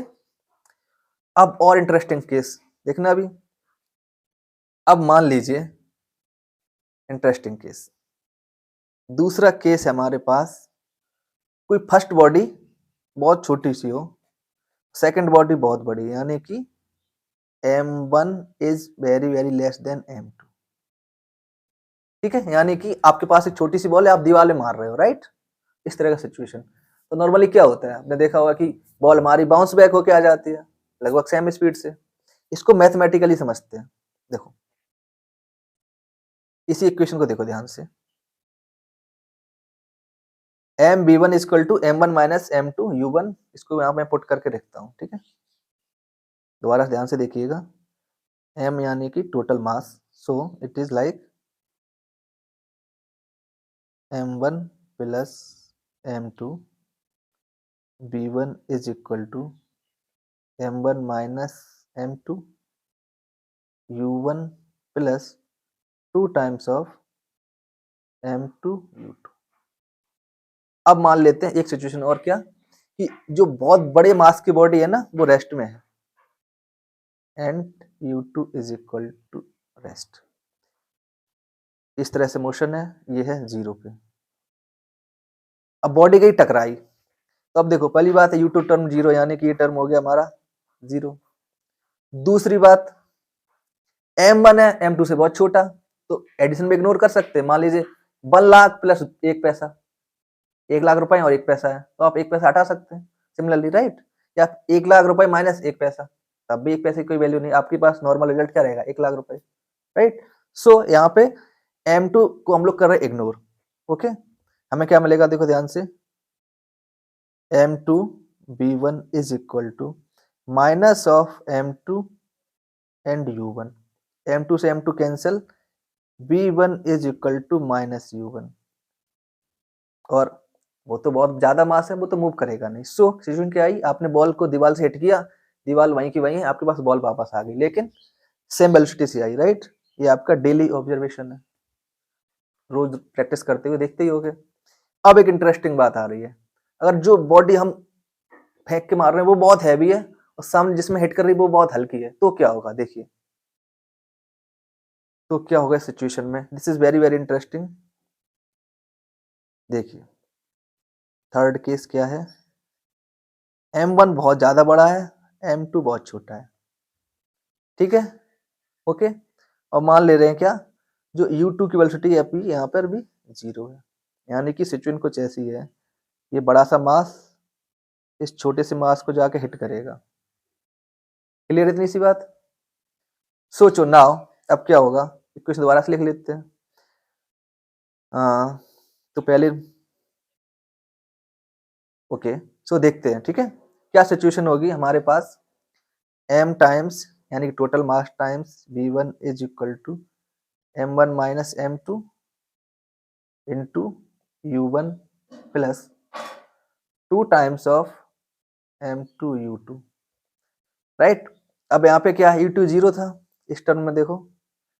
अब और इंटरेस्टिंग केस देखना अभी, अब मान लीजिए इंटरेस्टिंग केस, दूसरा केस है हमारे पास, कोई फर्स्ट बॉडी बहुत छोटी सी हो, सेकंड बॉडी बहुत बड़ी, यानी कि M1 is very very less than M2, ठीक है, यानी कि आपके पास एक छोटी सी बॉल है, आप दीवार में मार रहे हो, राइट, इस तरह का सिचुएशन। तो नॉर्मली क्या होता है, आपने देखा होगा कि बॉल हमारी बाउंस बैक होके आ जाती है लगभग सेम स्पीड से। इसको मैथमेटिकली समझते हैं, देखो इसी इक्वेशन को देखो ध्यान से, MB1 equal to M1 minus M2 U1, इसको यहाँ मैं पुट करके रखता हूँ, ठीक है, दोबारा ध्यान से देखिएगा, M यानी कि total mass, so it is like M1 plus M2, B1 is equal to M1 minus M2 U1 plus 2 times of M2 U2। अब मान लेते हैं एक सिचुएशन और, क्या कि जो बहुत बड़े मास की बॉडी है ना वो रेस्ट में है, and U2 is equal to rest. इस तरह से मोशन है, ये है 0 पे। अब बॉडी गई टकराई, तो अब देखो पहली बात है u2 टर्म 0 यानी कि ये टर्म हो गया हमारा 0। दूसरी बात m1 है m2 से बहुत छोटा, तो एडिशन में इग्नोर कर सकते हैं। मान लीजिए 1 लाख प्लस 1 पैसा, 1 लाख रुपए और 1 पैसा है, तो आप 1 पैसा हटा सकते हैं सिमिलरली, राइट। या 1 लाख रुपए माइनस 1 पैसा, तब भी 1 पैसे की कोई वैल्यू नहीं, आपके पास नॉर्मल रिजल्ट क्या रहेगा 1 लाख रुपए, राइट। सो यहाँ पे m2 को हम लोग कर रहे हैं इग्नोर। ओके, हमें क्या मिलेगा देखो ध्यान से, m2 b1 is equal to minus of m2 and u1, m2 से m2 cancel, b1 is equal to minus u1। और वो तो बहुत ज्यादा मास है, वो तो मूव करेगा नहीं। सो सिचुएशन क्या आई, आपने बॉल को दीवार से हिट किया, दीवार वहीं की वहीं है, आपके पास बॉल वापस आ गई, लेकिन सेम वेलोसिटी से आई, राइट। ये आपका डेली ऑब्जर्वेशन है, रोज प्रैक्टिस करते हुए देखते ही होगे। अब एक इंटरेस्टिंग बात आ रही है, अगर जो बॉडी हम फेंक के मार रहे हैं वो बहुत हैवी है और सामने जिसमें हिट कर रही है वो बहुत हल्की है, तो क्या होगा देखिए, तो क्या होगा इस सिचुएशन में। This is very very interesting. देखिए थर्ड केस क्या है, m1 बहुत ज्यादा बड़ा है, m2 बहुत छोटा है, ठीक है, ओके। और मान ले रहे हैं क्या, जो u2 की वेलोसिटी है यहाँ पर भी 0 है, यानी कि सिचुएशन कुछ ऐसी है, ये बड़ा सा मास इस छोटे से मास को जाके हिट करेगा। क्लियर इतनी सी बात। सोचो नाउ अब क्या होगा, इक्वेशन दोबारा से लिख लेते हैं। तो पहले ओके, सो देखते हैं, ठीक है, क्या सिचुएशन होगी हमारे पास, m टाइम्स यानी कि total mass times v1 is equal to m1 minus m2 into u1 plus 2 times of m2 u2, right. अब यहाँ पे क्या है, u2 0 था, इस टर्म में देखो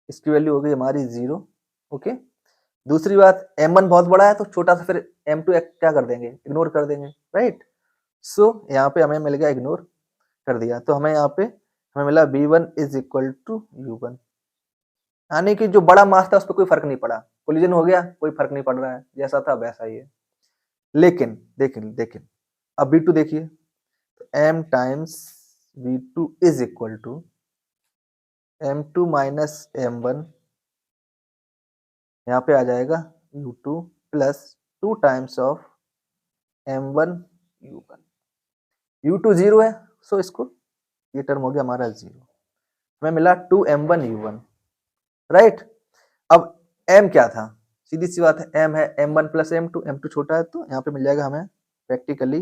इसकी वैल्यू हो गई हमारी 0, ओके। दूसरी बात m1 बहुत बड़ा है तो छोटा सा, फिर m2 क्या कर देंगे, इग्नोर कर देंगे, राइट। सो यहाँ पे हमें मिल गया, इग्नोर कर दिया, तो हमें यहाँ पे हमें मिला b1 is equal to u1, यानी कि जो बड़ा मास था उस पर कोई फर्क नहीं पड़ा, कोलिजन हो गया कोई फर्क नहीं पड़ रहा है, जैसा था वैसा ही है। लेकिन लेकिन लेकिन अब b2 देखिए, तो m times v2 is equal to m2 minus m1, यहाँ पे आ जाएगा u2 plus 2 times of m1 u1। u2 0 है, सो इसको ये टर्म हो गया हमारा 0, हमें मिला 2m1 u1, राइट। अब m क्या था, सीधी सी बात है, m है m1 प्लस m2, m2 छोटा है तो यहाँ पे मिल जाएगा हमें practically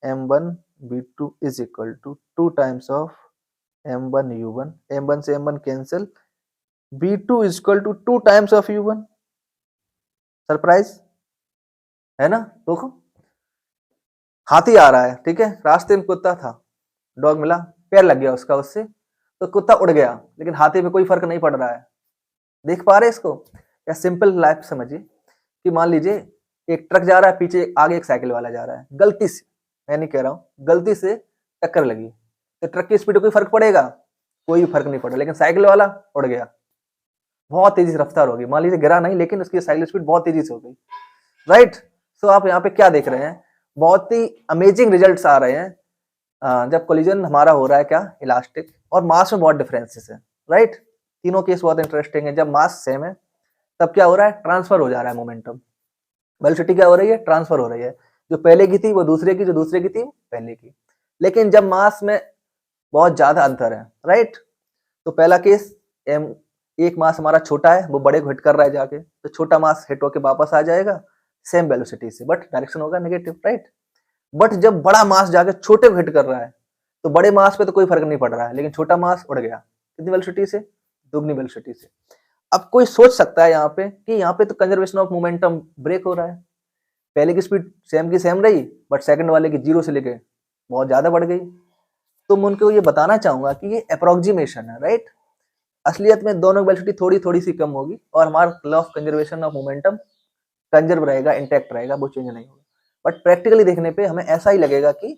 m1 b2 is equal to 2 times of m1 u1, m1 से m1 cancel, b2 is equal to 2 times of u1। Surprise है ना, देखो हाथी आ रहा है, ठीक है, रास्ते में कुत्ता था, डॉग मिला, पैर लग गया उसका उससे, तो कुत्ता उड़ गया, लेकिन हाथी पे कोई फर्क नहीं पड़ रहा है, देख पा रहे इसको। या सिंपल लाइफ समझिए कि मान लीजिए एक ट्रक जा रहा है, पीछे आगे एक साइकिल वाला जा रहा है, गलती से, मैं नहीं कह रहा हूं, गलती से टक्कर लगी, तो ट्रक की स्पीड कोई फर्क पड़ेगा, कोई फर्क नहीं पड़ा, लेकिन साइकिल वाला उड़ गया, बहुत तेजी से रफ्तार होगी, मान लीजिए गिरा नहीं लेकिन उसकी साइकिल स्पीड बहुत तेजी से हो गई, राइट। सो आप यहाँ पे क्या देख रहे हैं, बहुत ही अमेजिंग रिजल्ट्स आ रहे हैं जब कोलिजन हमारा हो रहा है क्या, इलास्टिक और मास में बहुत डिफरेंसेस है, राइट। तीनों केस बहुत इंटरेस्टिंग है, जब मास सेम है तब क्या हो रहा है, ट्रांसफर हो जा रहा है मोमेंटम, वेलोसिटी क्या हो रही है, ट्रांसफर हो रही है, जो पहले की थी वो दूसरे की, जो दूसरे की थी पहले की। लेकिन जब मास में बहुत ज्यादा अंतर है, राइट, तो पहला केस एक मास हमारा छोटा है, वो बड़े को हिट कर रहा है जाके, तो छोटा मास हिट होके वापस आ जाएगा सेम वेलोसिटी से, बट डायरेक्शन होगा नेगेटिव, राइट। बट जब बड़ा मास जाके छोटे को हिट कर रहा है, तो बड़े मास पे तो कोई फर्क नहीं पड़ रहा है, लेकिन छोटा मास उड़ गया, कितनी वेलोसिटी से, दुगनी वेलोसिटी से। अब कोई सोच सकता है यहाँ पे कि यहाँ पे तो कंजर्वेशन ऑफ मोमेंटम ब्रेक हो रहा है, पहले की स्पीड सेम की सेम रही, बट सेकंड वाले की 0 से लेके बहुत ज्यादा बढ़ गई। तो मैं उनको ये बताना चाहूंगा कि ये अप्रोक्सीमेशन है, राइट। असलियत में दोनों वेलोसिटी थोड़ी थोड़ी सी कम होगी और हमारा law of conservation of momentum conserve रहेगा, इंटैक्ट रहेगा, वो चेंज नहीं होगा। बट प्रैक्टिकली देखने पे हमें ऐसा ही लगेगा कि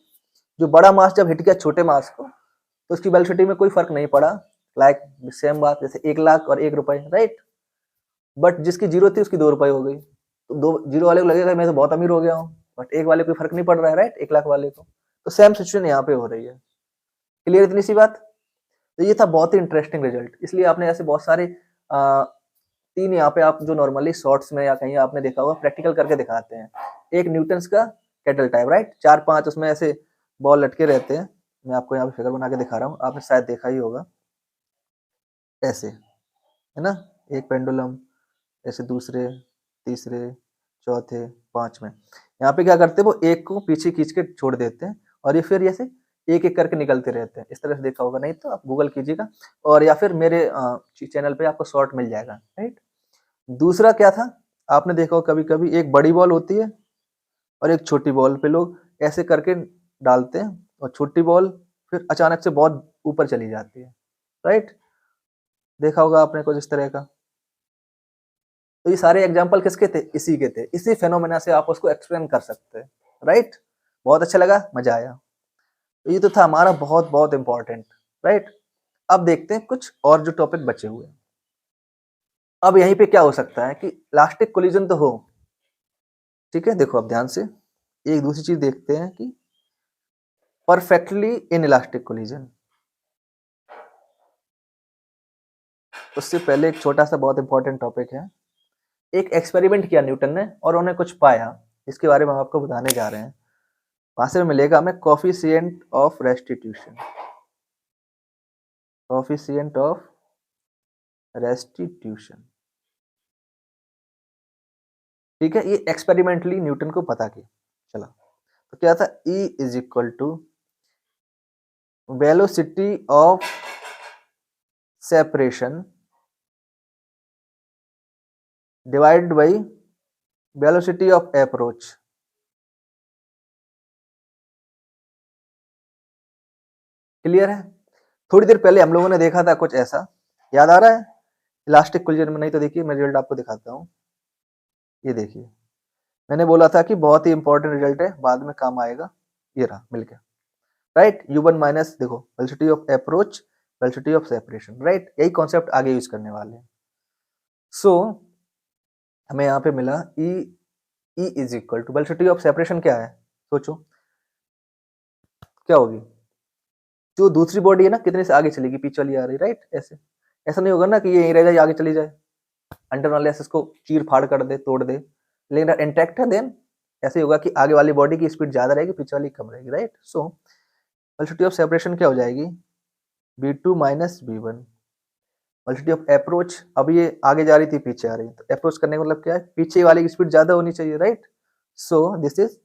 जो बड़ा मास जब हिट किया छोटे मास को, तो उसकी वेलोसिटी में कोई फर्क नहीं पड़ा, लाइक सेम बात, जैसे 1 लाख और 1 रुपए, राइट। बट जिसकी 0 थी उसकी 2 रुपए हो गई। तो दो 0 वाले को लगेगा मैं तो बहुत अमीर हो गया हूँ, बट 1 वाले को कोई फर्क नहीं पड़ रहा है, राइट, 1 लाख वाले को। तो सेम सिचुएशन यहाँ पे हो रही है। क्लियर इतनी सी बात? तो ये था बहुत ही इंटरेस्टिंग रिजल्ट। इसलिए आपने ऐसे बहुत सारे 3 यहाँ पे आप जो नॉर्मली शॉर्ट्स में या कहीं आपने देखा होगा प्रैक्टिकल करके दिखाते हैं। एक न्यूटन्स का कैटल टाइप, राइट, 4-5 उसमें ऐसे बॉल लटके रहते हैं। मैं आपको यहाँ पे फिगर बना के दिखा रहा हूँ, आपने शायद देखा ही होगा। ऐसे, है ना, एक पेंडुलम, ऐसे दूसरे, तीसरे, चौथे, 5वें। यहाँ पे क्या करते हैं, वो एक को पीछे खींच के छोड़ देते हैं और ये फिर ऐसे एक-एक करके निकलते रहते हैं। इस तरह से देखा होगा, नहीं तो आप गूगल कीजिएगा और या फिर मेरे चैनल पे आपको शॉर्ट मिल जाएगा, राइट। दूसरा क्या था, आपने देखा होगा कभी-कभी एक बड़ी बॉल होती है और एक छोटी बॉल पे लोग ऐसे करके डालते हैं और छोटी बॉल फिर अचानक से बहुत ऊपर चली जाती है, राइट। देखा होगा आपने कुछ इस तरह का। तो ये सारे एग्जाम्पल किसके थे? इसी के थे। इसी फेनोमेना से आप उसको एक्सप्लेन कर सकते हैं, राइट। बहुत अच्छा लगा, मजा आया। तो ये तो था हमारा बहुत बहुत इंपॉर्टेंट, राइट। अब देखते हैं कुछ और जो टॉपिक बचे हुए हैं। अब यहीं पे क्या हो सकता है कि इलास्टिक कोलिजन तो हो, ठीक है। देखो अब ध्यान से एक दूसरी चीज देखते हैं कि परफेक्टली इन इलास्टिक कोलिजन। उससे पहले एक छोटा सा बहुत इंपॉर्टेंट टॉपिक है। एक एक्सपेरिमेंट किया न्यूटन ने और उन्हें कुछ पाया, इसके बारे में हम आपको बताने जा रहे हैं। वहां से मिलेगा हमें coefficient of restitution. Coefficient of restitution, ठीक है। ये एक्सपेरिमेंटली न्यूटन को पता किया। चला, तो क्या था, E is equal to velocity of separation divided by velocity of approach. Clear है? थोड़ी देर पहले हम लोगों ने देखा था कुछ ऐसा, याद आ रहा है? इलास्टिक कोलिजन में, नहीं तो देखिए मैं रिजल्ट आपको दिखाता हूँ। ये देखिए, मैंने बोला था कि बहुत ही इंपॉर्टेंट रिजल्ट है, बाद में काम आएगा। ये रहा, मिल गया, राइट। U1 माइनस, देखो, velocity of approach, velocity of separation, right. यही कॉन्सेप्ट आगे यूज करने वाले हैं। सो हमें यहाँ पे मिला E is equal to velocity of separation क्या है, सोचो क्या होगी। जो दूसरी बॉडी है ना, कितने से आगे चलेगी, पीछे वाली आ रही, राइट। ऐसे, ऐसा नहीं होगा ना कि ये यहीं रह जाए आगे चली जाए, अंडर वाले ऐसे इसको चीर फाड़ कर दे, तोड़ दे, लेकिन इंटैक्ट है, देन ऐसे होगा कि आगे वाली बॉडी की स्पीड ज्यादा रहेगी, पीछे वाली कम रहेगी, right. So velocity of separation क्या हो जाएगी, v2 minus v1। Velocity of approach, अब ये आगे जा रही थी, पीछे आ रही, तो अप्रोच करने का मतलब क्या है, पीछे वाली की स्पीड ज्यादा होनी चाहिए, right. So this is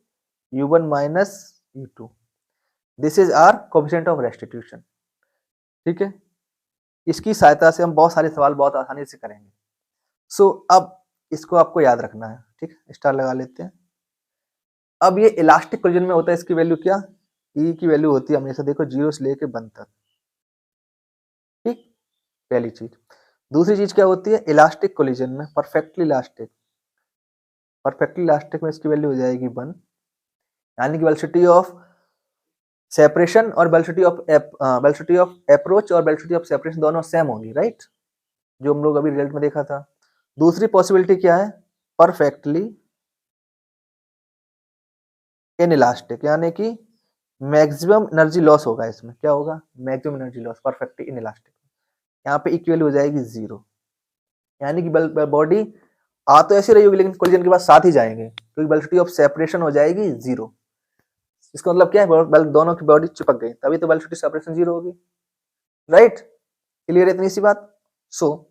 u1 minus u2। This is our coefficient of restitution, ठीक है। इसकी सहायता से हम बहुत सारे सवाल बहुत आसानी से करेंगे। सो अब इसको आपको याद रखना है, ठीक है, स्टार लगा लेते हैं। अब ये इलास्टिक कोलिजन में होता है, इसकी वैल्यू क्या, ई की वैल्यू होती है हमेशा, देखो 0 से लेके 1 तक, ठीक, पहली चीज। दूसरी चीज क्या होती है, इलास्टिक कोलिजन में परफेक्टली इलास्टिक, परफेक्टली इलास्टिक में इसकी वैल्यू हो जाएगी 1, यानी कि वेलोसिटी ऑफ सेपरेशन और वेलोसिटी ऑफ अप्रोच और वेलोसिटी ऑफ सेपरेशन दोनों सेम होगी, राइट, जो हम लोग अभी रिजल्ट में देखा था। दूसरी पॉसिबिलिटी क्या है, परफेक्टली इनइलास्टिक, यानी कि मैक्सिमम एनर्जी लॉस होगा इसमें, क्या होगा, maximum energy loss, perfectly inelastic. यहाँ पे इक्वल हो जाएगी 0, यानी कि बॉडी आ तो ऐसी रही होगी लेकिन कोलिजन के बाद साथ ही जाएंगे, क्योंकि वेलोसिटी ऑफ सेपरेशन हो जाएगी 0। इसका मतलब क्या है, दोनों की बॉडी चिपक गई, तभी तो वेलोसिटी सेपरेशन 0 होगी, राइट। क्लियर है इतनी सी बात? सो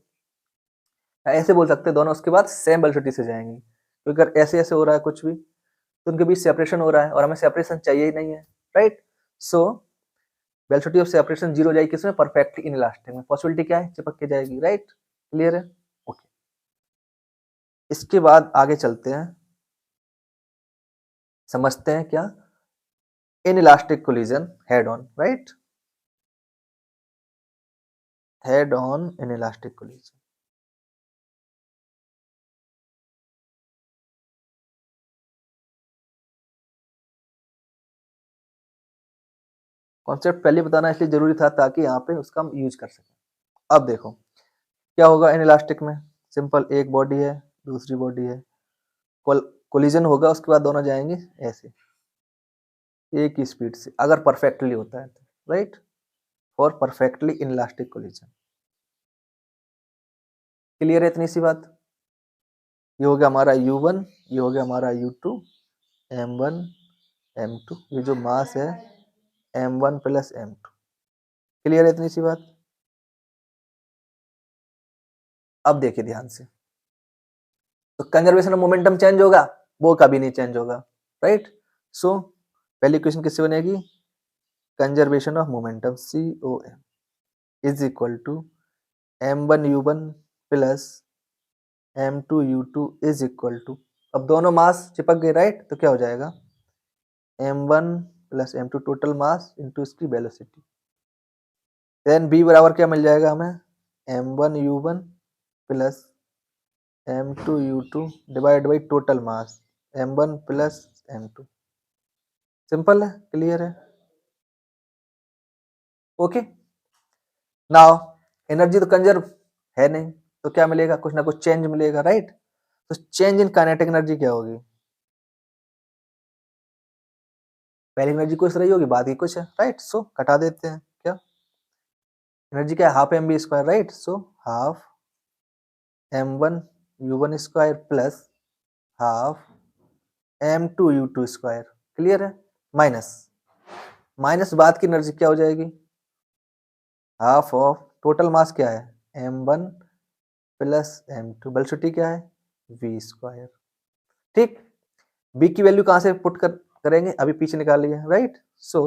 ऐसे बोल सकते हैं दोनों उसके बाद सेम वेलोसिटी से जाएंगे, क्योंकि अगर ऐसे ऐसे हो रहा है कुछ भी तो उनके बीच सेपरेशन हो रहा है और हमें सेपरेशन चाहिए ही नहीं है, right. So velocity of separation 0 हो जाएगी किसमें, परफेक्टली इनइलास्टिक में। पॉसिबिलिटी क्या है, चिपक के जाएगी, राइट। क्लियर है? ओके, इसके बाद आगे चलते हैं, समझते हैं क्या, inelastic collision head on, right, head on inelastic collision. Concept पहले बताना इसलिए जरूरी था ताकि यहाँ पे उसका हम यूज कर सकें। अब देखो क्या होगा इनइलास्टिक में, सिंपल, एक बॉडी है, दूसरी बॉडी है, कोलिजन होगा, उसके बाद दोनों जाएंगे ऐसे एक ही स्पीड से, अगर परफेक्टली होता है तो, राइट, और परफेक्टली इनलास्टिक कोलिजन। क्लियर है इतनी सी बात? ये हो गया हमारा U1, ये हो गया हमारा U2, M1 M2, ये जो मास है M1 प्लस M2। क्लियर है इतनी सी बात? अब देखिए ध्यान से, तो कंजर्वेशन ऑफ मोमेंटम चेंज होगा? वो कभी नहीं चेंज होगा, राइट। सो पहली इक्वेशन किससे बनेगी? Conservation of momentum COM is equal to M1U1 plus M2U2 is equal to, अब दोनों मास चिपक गए, राइट, तो क्या हो जाएगा? M1 plus M2 total mass into इसकी वेलोसिटी। देन B बराबर क्या मिल जाएगा हमें? M1U1 plus M2U2 divide by total mass M1 plus M2। Simple है, क्लियर है, ओके। नाउ एनर्जी तो कंजर्व है नहीं, तो क्या मिलेगा? कुछ ना कुछ चेंज मिलेगा, राइट। तो चेंज इन काइनेटिक एनर्जी क्या होगी? पहली एनर्जी कुछ रही होगी, बाद की कुछ है, राइट। सो कटा देते हैं, क्या एनर्जी क्या है? Half mv square, right. So half M1U1 square plus half M2U2 square. Clear है? माइनस माइनस बाद की एनर्जी क्या हो जाएगी? हाफ ऑफ टोटल मास क्या है? M1 प्लस M2, वेलोसिटी क्या है? V square. ठीक, B की वैल्यू कहां से पुट करेंगे? अभी पीछे निकाल लिया, राइट। सो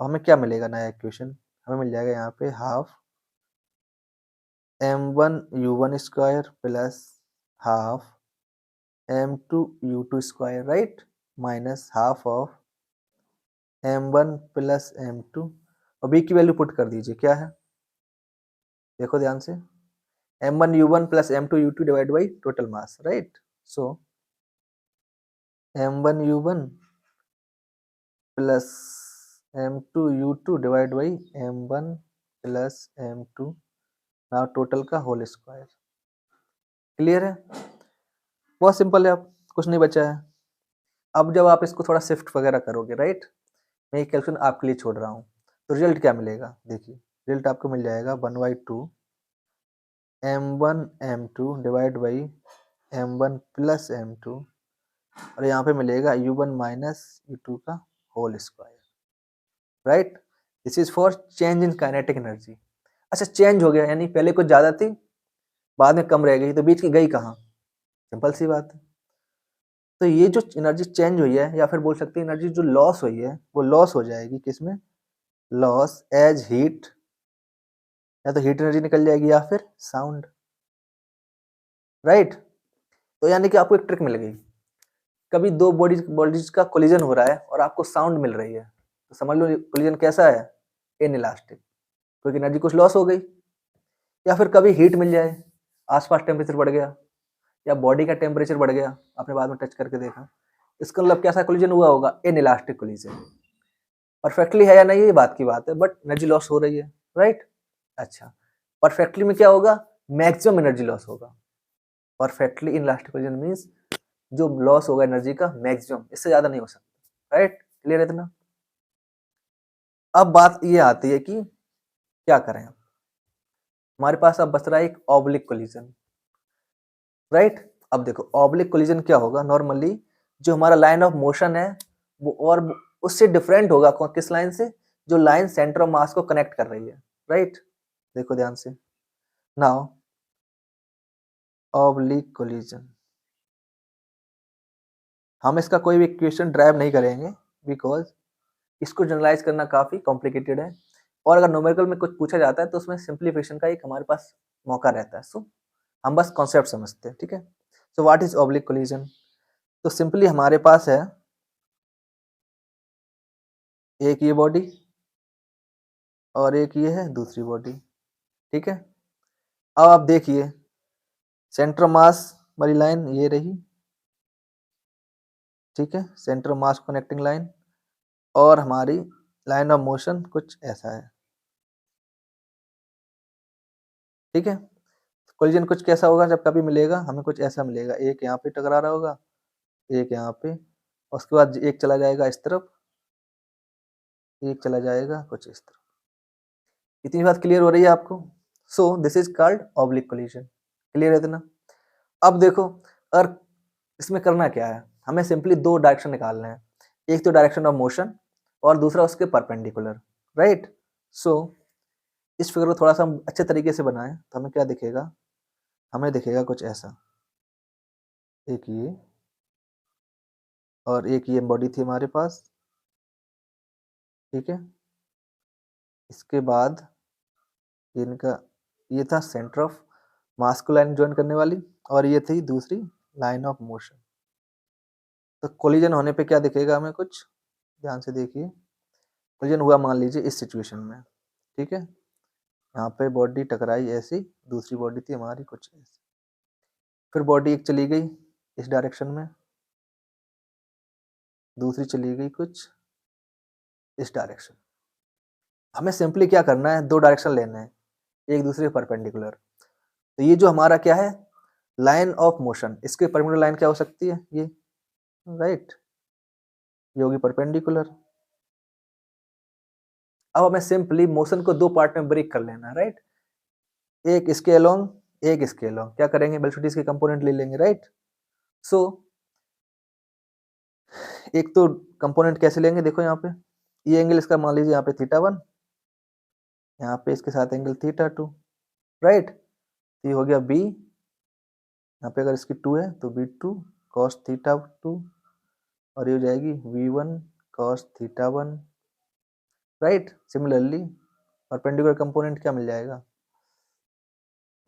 हमें क्या मिलेगा? नया इक्वेशन हमें मिल जाएगा यहाँ पे half M1U1 square plus half M2U2 square, right, minus half of M1 plus M2, और B की वैल्यू पुट कर दीजिए, क्या है? देखो ध्यान से, M1U1 plus M2U2 divide by total mass, right. So M1U1 plus M2U2 divide by M1 plus M2, now total का होल स्क्वायर। क्लियर है? बहुत सिंपल है, अब कुछ नहीं बचा है। अब जब आप इसको थोड़ा शिफ्ट वगैरह करोगे, राइट, मैं ये कैलकुलेशन आपके लिए छोड़ रहा हूँ, तो रिजल्ट क्या मिलेगा? देखिए, रिजल्ट आपको मिल जाएगा 1/2 M1 M2 divide by M1 plus M2, और यहाँ पे मिलेगा U1 माइनस U2 का whole square, right. This is for change in kinetic energy. अच्छा, चेंज हो गया यानी पहले कुछ ज्यादा थी, बाद में कम रह गई, तो बीच की गई कहाँ? सिंपल सी बात है। तो ये जो एनर्जी चेंज हुई है, या फिर बोल सकते हैं एनर्जी जो लॉस हुई है, वो लॉस हो जाएगी किसमें? लॉस एज हीट, या तो हीट एनर्जी निकल जाएगी या फिर साउंड, राइट। तो यानी कि आपको एक ट्रिक मिल गई, कभी दो बॉडीज का कोलिजन हो रहा है और आपको साउंड मिल रही है, तो समझ लो कोलिजन कैसा है? इनइलास्टिक, क्योंकि एनर्जी कुछ लॉस हो गई। या फिर कभी हीट मिल जाए, आसपास टेम्परेचर बढ़ गया, या बॉडी का टेम्परेचर बढ़ गया, आपने बाद में टच करके देखा, इसका मतलब कैसा कोलिजन हुआ होगा? Inelastic collision. परफेक्टली है या नहीं ये बात की बात है, बट एनर्जी लॉस हो रही है, राइट। अच्छा, परफेक्टली में क्या होगा? मैक्सिमम एनर्जी लॉस होगा। परफेक्टली इनइलास्टिक कोलिजन मींस जो लॉस होगा एनर्जी का मैक्सिमम, इससे ज्यादा नहीं हो सकता, राइट। क्लियर है इतना? अब बात ये आती है कि क्या करें। हमारे पास अब बच रहा है एक ऑब्लिक कोलिजन, राइट। अब देखो ऑब्लिक कोलिजन क्या होगा? नॉर्मली जो हमारा लाइन ऑफ मोशन है वो और उससे डिफरेंट होगा, किस लाइन से? जो लाइन सेंटर ऑफ मास को कनेक्ट कर रही है, राइट। देखो ध्यान से, नाउ ऑब्लिक कोलिजन, हम इसका कोई भी इक्वेशन ड्राइव नहीं करेंगे, बिकॉज इसको जनरलाइज करना काफी कॉम्प्लिकेटेड है, और अगर न्यूमेरिकल में कुछ पूछा जाता है तो उसमें सिंप्लीफिकेशन का एक हमारे पास मौका रहता है। सो हम बस कॉन्सेप्ट समझते हैं, ठीक है। So what is oblique collision? तो सिंपली हमारे पास है एक ये बॉडी और एक ये है दूसरी बॉडी, ठीक है। अब आप देखिए, सेंटर मास वाली लाइन ये रही, ठीक है, सेंटर मास कनेक्टिंग लाइन, और हमारी लाइन ऑफ मोशन कुछ ऐसा है, ठीक है। कोलिजन कुछ कैसा होगा, जब कभी मिलेगा हमें कुछ ऐसा मिलेगा, एक यहाँ पे टकरा रहा होगा, एक यहाँ पे, उसके बाद एक चला जाएगा इस तरफ, एक चला जाएगा कुछ इस तरफ। इतनी बात क्लियर हो रही है आपको? सो this is called oblique collision. Clear है इतना? अब देखो, अगर इसमें करना क्या है, हमें सिंपली दो डायरेक्शन निकालने हैं, एक तो डायरेक्शन ऑफ मोशन और दूसरा उसके परपेंडिकुलर, राइट? सो इस फिगर को थोड़ा सा हम अच्छे तरीके से बनाएं तो हमें क्या दिखेगा, हमें दिखेगा कुछ ऐसा, एक ये और एक ये बॉडी थी हमारे पास, ठीक है। इसके बाद इनका ये था सेंटर ऑफ मास को लाइन ज्वाइन करने वाली, और ये थी दूसरी लाइन ऑफ मोशन। तो कोलिजन होने पे क्या दिखेगा हमें, कुछ ध्यान से देखिए। कोलिजन हुआ मान लीजिए इस सिचुएशन में, ठीक है, यहाँ पे बॉडी टकराई ऐसी, दूसरी बॉडी थी हमारी कुछ ऐसी, फिर बॉडी एक चली गई इस डायरेक्शन में, दूसरी चली गई कुछ इस डायरेक्शन। हमें सिंपली क्या करना है, दो डायरेक्शन लेने हैं एक दूसरे के परपेंडिकुलर। तो ये जो हमारा क्या है, लाइन ऑफ मोशन, इसके परपेंडिकुलर लाइन क्या हो सकती है, ये, राइट, ये होगी परपेंडिकुलर। अब हमें सिंपली मोशन को दो पार्ट में ब्रेक कर लेना है, राइट, एक इसके अलोंग, एक इसके अलोंग। क्या करेंगे, वेलोसिटीज के कंपोनेंट ले लेंगे, राइट। सो एक तो कंपोनेंट कैसे लेंगे, देखो यहाँ पे ये एंगल इसका मान लीजिए यहाँ पे θ1, यहाँ पे इसके साथ एंगल θ2, राइट। ये हो गया b, यहाँ पे अगर इसकी 2 है तो b2 cos θ2, और ये हो जाएगी v1 cos θ1, right. Similarly perpendicular component क्या मिल जाएगा,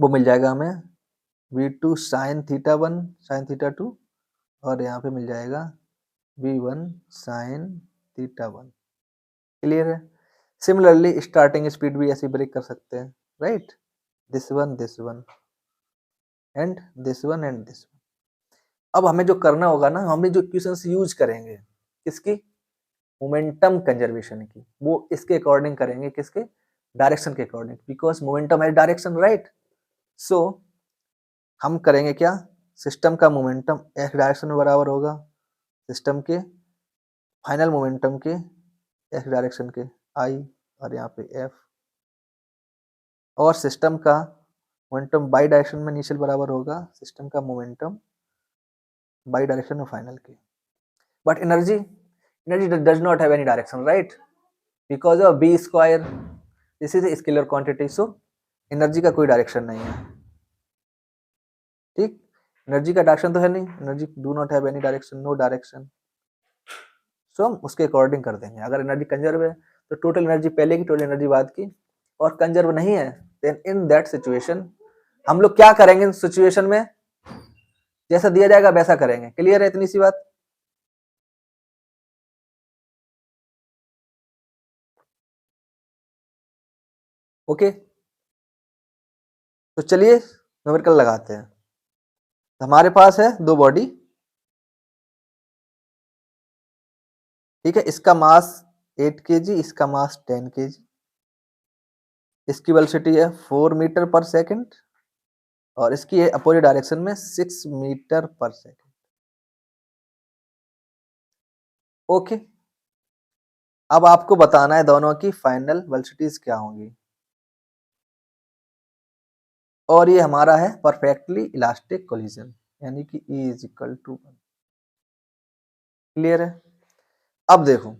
वो मिल जाएगा हमें v2 sin θ1 sin θ2, और यहाँ पे मिल जाएगा v1 sin θ1। क्लियर है? सिमिलरली स्टार्टिंग स्पीड भी ऐसे ब्रेक कर सकते हैं, right, this one and this one and this one. अब हमें जो करना होगा ना, हमें जो इक्वेशंस यूज करेंगे किसकी, मोमेंटम कंजर्वेशन की, वो इसके अकॉर्डिंग करेंगे, किसके, डायरेक्शन के अकॉर्डिंग, बिकॉज मोमेंटम है डायरेक्शन, राइट। सो हम करेंगे क्या, सिस्टम का मोमेंटम एक्स डायरेक्शन में बराबर होगा सिस्टम के फाइनल मोमेंटम के एक्स डायरेक्शन के आई, और यहाँ पे एफ, और सिस्टम का मोमेंटम बाई डायरेक्शन में इनिशियल बराबर होगा सिस्टम का मोमेंटम बाई डायरेक्शन में फाइनल के। But energy does not have any direction, right, because of v square, this is scalar quantity. So energy का कोई डायरेक्शन नहीं है, ठीक, एनर्जी का डायरेक्शन तो है नहीं, energy do not have any direction, no direction. So हम उसके अकॉर्डिंग कर देंगे। अगर एनर्जी कंजर्व है तो टोटल एनर्जी पहले की, टोटल एनर्जी बाद की, और कंजर्व नहीं है देन इन दैट सिचुएशन हम लोग क्या करेंगे, इन सिचुएशन में जैसा दिया जाएगा वैसा करेंगे। क्लियर है इतनी सी बात? ओके, तो चलिए न्यूमेरिकल लगाते हैं। हमारे पास है दो बॉडी, ठीक है, इसका मास 8 kg, इसका मास 10 kg, इसकी वेलोसिटी है 4 मीटर पर सेकंड, और इसकी है अपोजिट डायरेक्शन में 6 मीटर पर सेकंड। ओके, अब आपको बताना है दोनों की फाइनल वेलोसिटीज क्या होंगी, और ये हमारा है परफेक्टली इलास्टिक कोलिजन, यानी कि E is equal to 1। Clear है? अब देखो,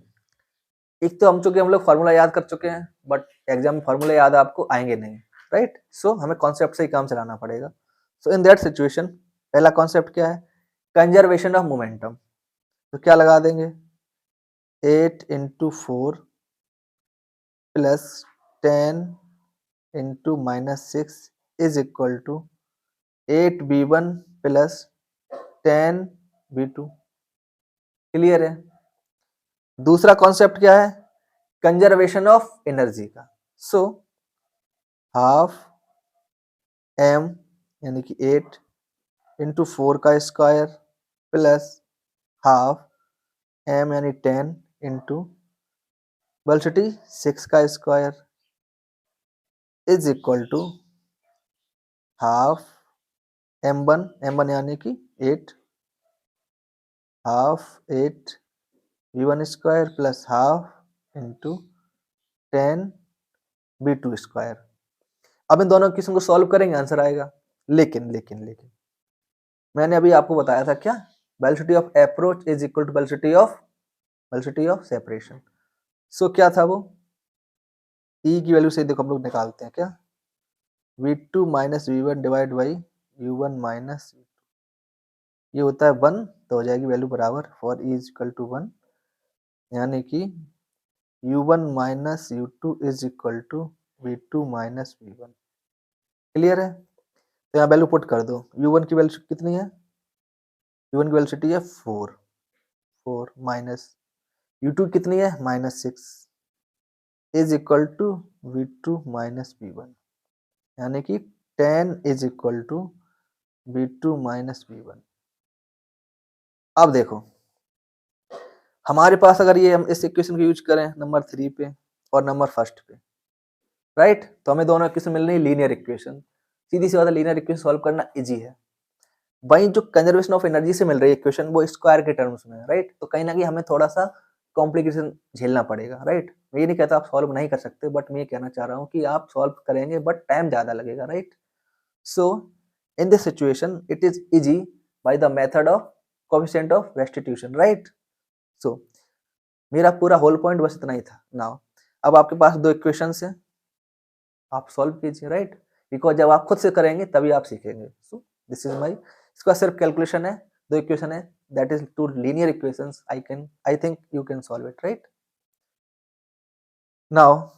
एक तो हम लोग फार्मूला याद कर चुके हैं, बट एग्जाम में फार्मूला याद आपको आएंगे नहीं, राइट। सो हमें कॉन्सेप्ट से ही काम चलाना पड़ेगा। सो इन दैट सिचुएशन पहला कॉन्सेप्ट क्या है, कंजर्वेशन ऑफ मोमेंटम। तो क्या लगा देंगे, 8 into 4 plus 10 into -6 is equal to 8v1 plus 10v2। Clear है? दूसरा कॉन्सेप्ट क्या है, कंजर्वेशन ऑफ एनर्जी का। सो हाफ m यानी कि 8 इंटू 4 का स्क्वायर प्लस हाफ m यानी 10 इंटू वेलोसिटी 6 का square is equal to half m1 यानी कि 8 half 8 v1 square plus half into 10 v2 square. अब इन दोनों क्वेश्चन को सॉल्व करेंगे, आंसर आएगा। लेकिन लेकिन लेकिन मैंने अभी आपको बताया था क्या, velocity of approach is equal to velocity of separation. So क्या था वो, ई की वैल्यू से देखो हम लोग निकालते हैं क्या, v2 minus v1 divide by u1 minus ये होता है 1, तो हो जाएगी वैल्यू बराबर for e is equal to 1, यानी कि u1 minus u2 is equal to v2 minus v1। Clear है? तो यहाँ वैल्यू पुट कर दो, u1 की वैल्यू कितनी है, u1 की वेलोसिटी है 4 माइनस u2 कितनी है -6 is equal to v2 minus v1, यानी कि 10 is equal to v2 minus v1। अब देखो हमारे पास अगर ये हम इस इक्वेशन को यूज करें नंबर 3 पे और नंबर फर्स्ट पे, राइट, तो हमें दोनों इक्वेशन मिल रही है लीनियर इक्वेशन। सीधी सी बात है, लीनियर इक्वेशन सॉल्व करना इजी है। वहीं जो कंजर्वेशन ऑफ एनर्जी से मिल रही है इक्वेशन वो स्क्वायर के टर्म्स में है, राइट, तो कहीं ना कहीं हमें थोड़ा सा कॉम्प्लिकेशन झेलना पड़ेगा, राइट। मैं ये नहीं कहता आप सॉल्व नहीं कर सकते, बट मैं ये कहना चाह रहा हूँ कि आप सॉल्व करेंगे बट टाइम ज्यादा लगेगा, right. So in this situation it is easy by the method of coefficient of restitution, right. So मेरा पूरा होल पॉइंट बस इतना ही था। नाउ अब आपके पास दो इक्वेशंस हैं, आप सॉल्व कीजिए, राइट, बिकॉज जब आप खुद से करेंगे तभी आप सीखेंगे। सो दिस इज माई, इसका सिर्फ कैलकुलेशन है, दो इक्वेशन है, that is two linear equations, I think you can solve it, right. Now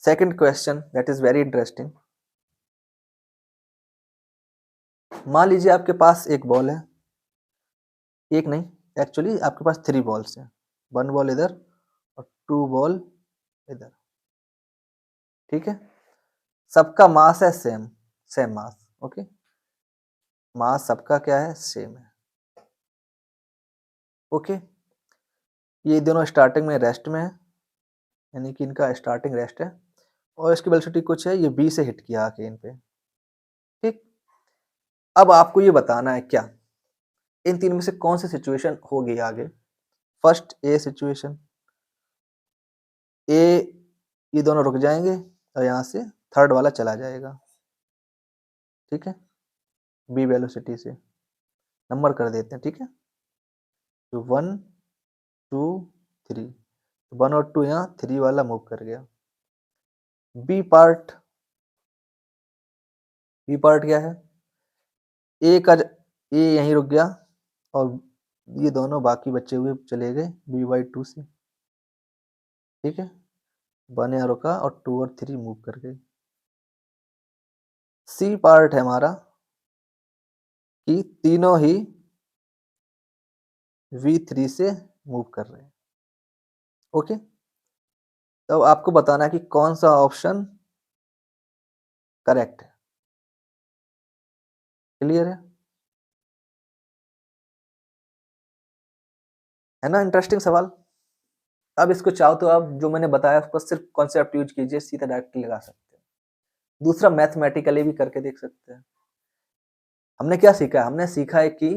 second question that is very interesting. मान लीजिए आपके पास एक बॉल है, एक नहीं एक्चुअली आपके पास 3 बॉल्स हैं, 1 बॉल इधर और 2 बॉल इधर, ठीक है। सबका मास है सेम मास, ओके, मास सबका क्या है, सेम है, ओके। ये दोनों स्टार्टिंग में रेस्ट में है, यानी कि इनका स्टार्टिंग रेस्ट है, और इसकी वेलोसिटी कुछ है, ये बी से हिट किया आके इन पे, ठीक। अब आपको ये बताना है क्या, इन तीन में से कौन सी सिचुएशन होगी आगे। फर्स्ट ए सिचुएशन, ए ये दोनों रुक जाएंगे और यहाँ से थर्ड वाला चला जाएगा, ठीक है, बी वेलोसिटी से नंबर कर देते हैं, ठीक है। तो 1 2 3, 1 और 2 यहाँ 3 वाला मूव कर गया। बी पार्ट क्या है, ए का ए यहीं रुक गया और ये दोनों बाकी बचे हुए चले गए b/2 से, ठीक है, 1 यहाँ रुका और 2 और 3 मूव कर गए। सी पार्ट है हमारा कि तीनों ही v3 से मूव कर रहे हैं, ओके। तो आपको बताना है कि कौन सा ऑप्शन करेक्ट है। क्लियर है ना, इंटरेस्टिंग सवाल। अब इसको चाहो तो आप जो मैंने बताया उसको सिर्फ कॉन्सेप्ट यूज कीजिए, सीधा डायरेक्टली लगा सकते हैं। दूसरा मैथमेटिकली भी करके देख सकते हैं। हमने क्या सीखा है, हमने सीखा है कि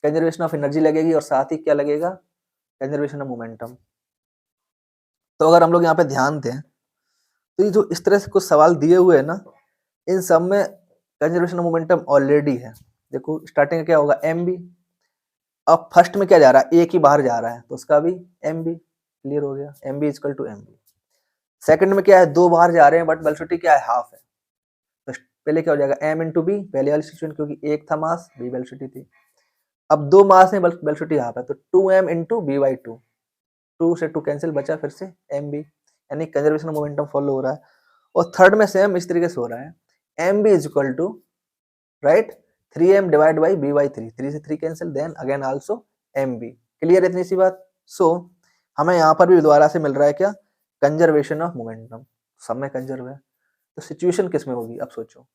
कंजर्वेशन ऑफ एनर्जी लगेगी और साथ ही क्या लगेगा, कंजर्वेशन ऑफ मोमेंटम। तो अगर हम लोग यहाँ पे ध्यान दें तो ये जो इस तरह से कुछ सवाल दिए हुए हैं ना, इन सब में कंजर्वेशन ऑफ मोमेंटम ऑलरेडी है। देखो स्टार्टिंग में क्या होगा, एम बी, अब फर्स्ट में क्या जा रहा है, एक ही बाहर जा रहा है तो उसका भी एम बी, क्लियर हो गया, m v equal to m v. Second में क्या है, दो बाहर जा रहे हैं बट वेलोसिटी क्या है, हाफ है, तो पहले क्या हो जाएगा एम इंटू बी, पहले वाली सिचुएशन क्योंकि एक था मास, बी वेलोसिटी थी। अब दो मास में वेलोसिटी हाफ है तो 2m इंटू b/2, 2 से 2 कैंसिल, बचा फिर से एम बी, यानी कंजर्वेशन ऑफ मोमेंटम फॉलो हो रहा है। और थर्ड में सेम इस तरीके से हो रहा है, m v is equal to, right, 3m divide by b/3, 3 से 3 cancel, then again also m v. Clear है इतनी सी बात। सो हमें यहाँ पर भी दोबारा से मिल रहा है क्या, कंजर्वेशन ऑफ मोमेंटम, सब में कंजर्व है। तो सिचुएशन किस में होगी, अब सोचो।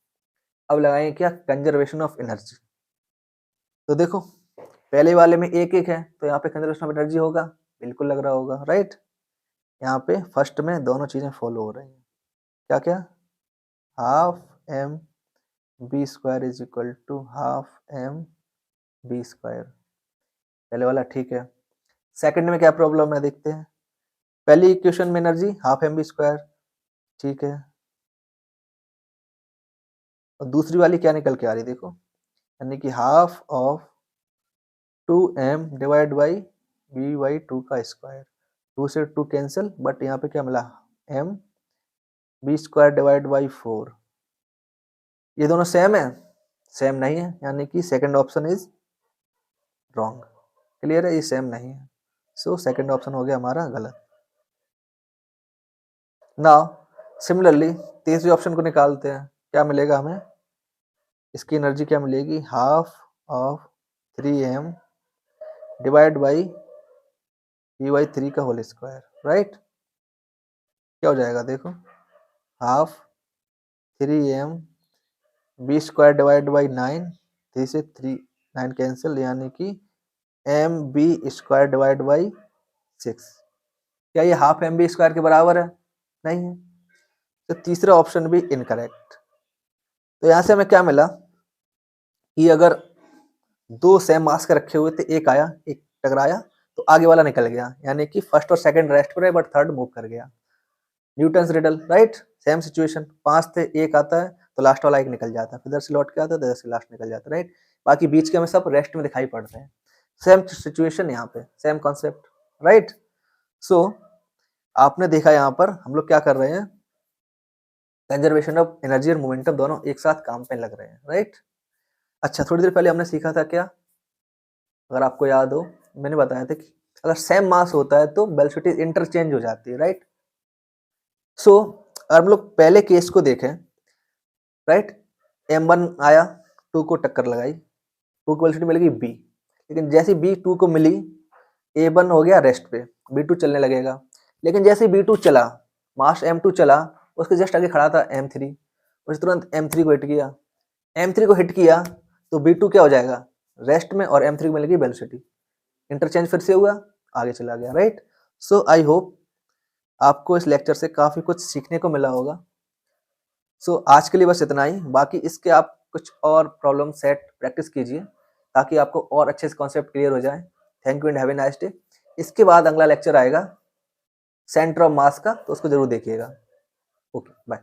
अब लगाएंगे क्या, कंजर्वेशन ऑफ एनर्जी। तो देखो पहले वाले में एक एक है तो यहाँ पे कंजर्वेशन ऑफ एनर्जी होगा, बिल्कुल लग रहा होगा, राइट। यहाँ पे फर्स्ट में दोनों चीजें फॉलो हो रही हैं, क्या क्या, half m v square is equal to half m v square. पहले वाला ठीक है। सेकंड में क्या प्रॉब्लम है देखते हैं। पहली इक्वेशन में energy half m v square, ठीक है। और दूसरी वाली क्या निकल के आ रही देखो, यानी कि half of 2m divide by v by 2 का स्क्वायर। 2 से 2 कैंसिल, बट यहाँ पे क्या मिला, m v square divide by 4। ये दोनों सेम है? सेम नहीं है, यानी कि second option is wrong. Clear है, ये सेम नहीं है। सो सेकंड ऑप्शन हो गया हमारा गलत। नाउ सिमिलरली तीसरे ऑप्शन को निकालते हैं। क्या मिलेगा हमें, इसकी एनर्जी क्या मिलेगी, half of 3m divide by v by 3 का होल स्क्वायर, राइट। क्या हो जाएगा देखो, half 3m v square divide by 9, 3 से 3 9 कैंसिल, यानी कि m v square divide by 6। क्या ये हाफ एम बी स्क्वायर के बराबर है? नहीं है, तो तीसरा ऑप्शन भी इनकरेक्ट। तो यहाँ से हमें क्या मिला कि अगर दो सेम मास के रखे हुए थे, एक आया एक टकराया तो आगे वाला निकल गया, यानी कि फर्स्ट और सेकंड रेस्ट पर है बट थर्ड मूव कर गया। Newton's riddle, right. Same situation, 5 थे, एक आता है तो लास्ट वाला एक निकल जाता है, फिर इधर से लौट के आता है तो इधर से लास्ट निकल जाता है, राइट। बाकी बीच के हमें सब रेस्ट में दिखाई पड़ रहे हैं। सेम सिचुएशन यहाँ पे, सेम कॉन्सेप्ट, राइट। सो आपने देखा यहाँ पर हम लोग क्या कर रहे हैं, कंजर्वेशन ऑफ एनर्जी और मोमेंटम दोनों एक साथ काम पे लग रहे हैं, राइट। अच्छा, थोड़ी देर पहले हमने सीखा था क्या, अगर आपको याद हो, मैंने बताया था कि अगर सेम मास होता है तो वेलोसिटी इंटरचेंज हो जाती है, राइट। सो अगर हम लोग पहले केस को देखें, राइट, m1 आया, 2 को टक्कर लगाई, 2 की वेलोसिटी मिलेगी b, लेकिन जैसे b2 को मिली, a1 हो गया रेस्ट पे, b2 चलने लगेगा। लेकिन जैसे b2 चला, मास m2 चला, उसके जस्ट आगे खड़ा था m3, उस तुरंत m3 को हिट किया। m3 को हिट किया तो b2 क्या हो जाएगा, रेस्ट में, और m3 को मिलेगी वेलोसिटी, इंटरचेंज फिर से हुआ, आगे चला गया, राइट। सो आई होप आपको इस लेक्चर से काफी कुछ सीखने को मिला होगा। सो आज के लिए बस इतना ही, बाकी इसके आप कुछ और प्रॉब्लम सेट प्रैक्टिस कीजिए ताकि आपको और अच्छे से कॉन्सेप्ट क्लियर हो जाए। Thank you and have a nice day. इसके बाद अगला लेक्चर आएगा सेंटर ऑफ मास का, तो उसको जरूर देखिएगा। Okay, bye.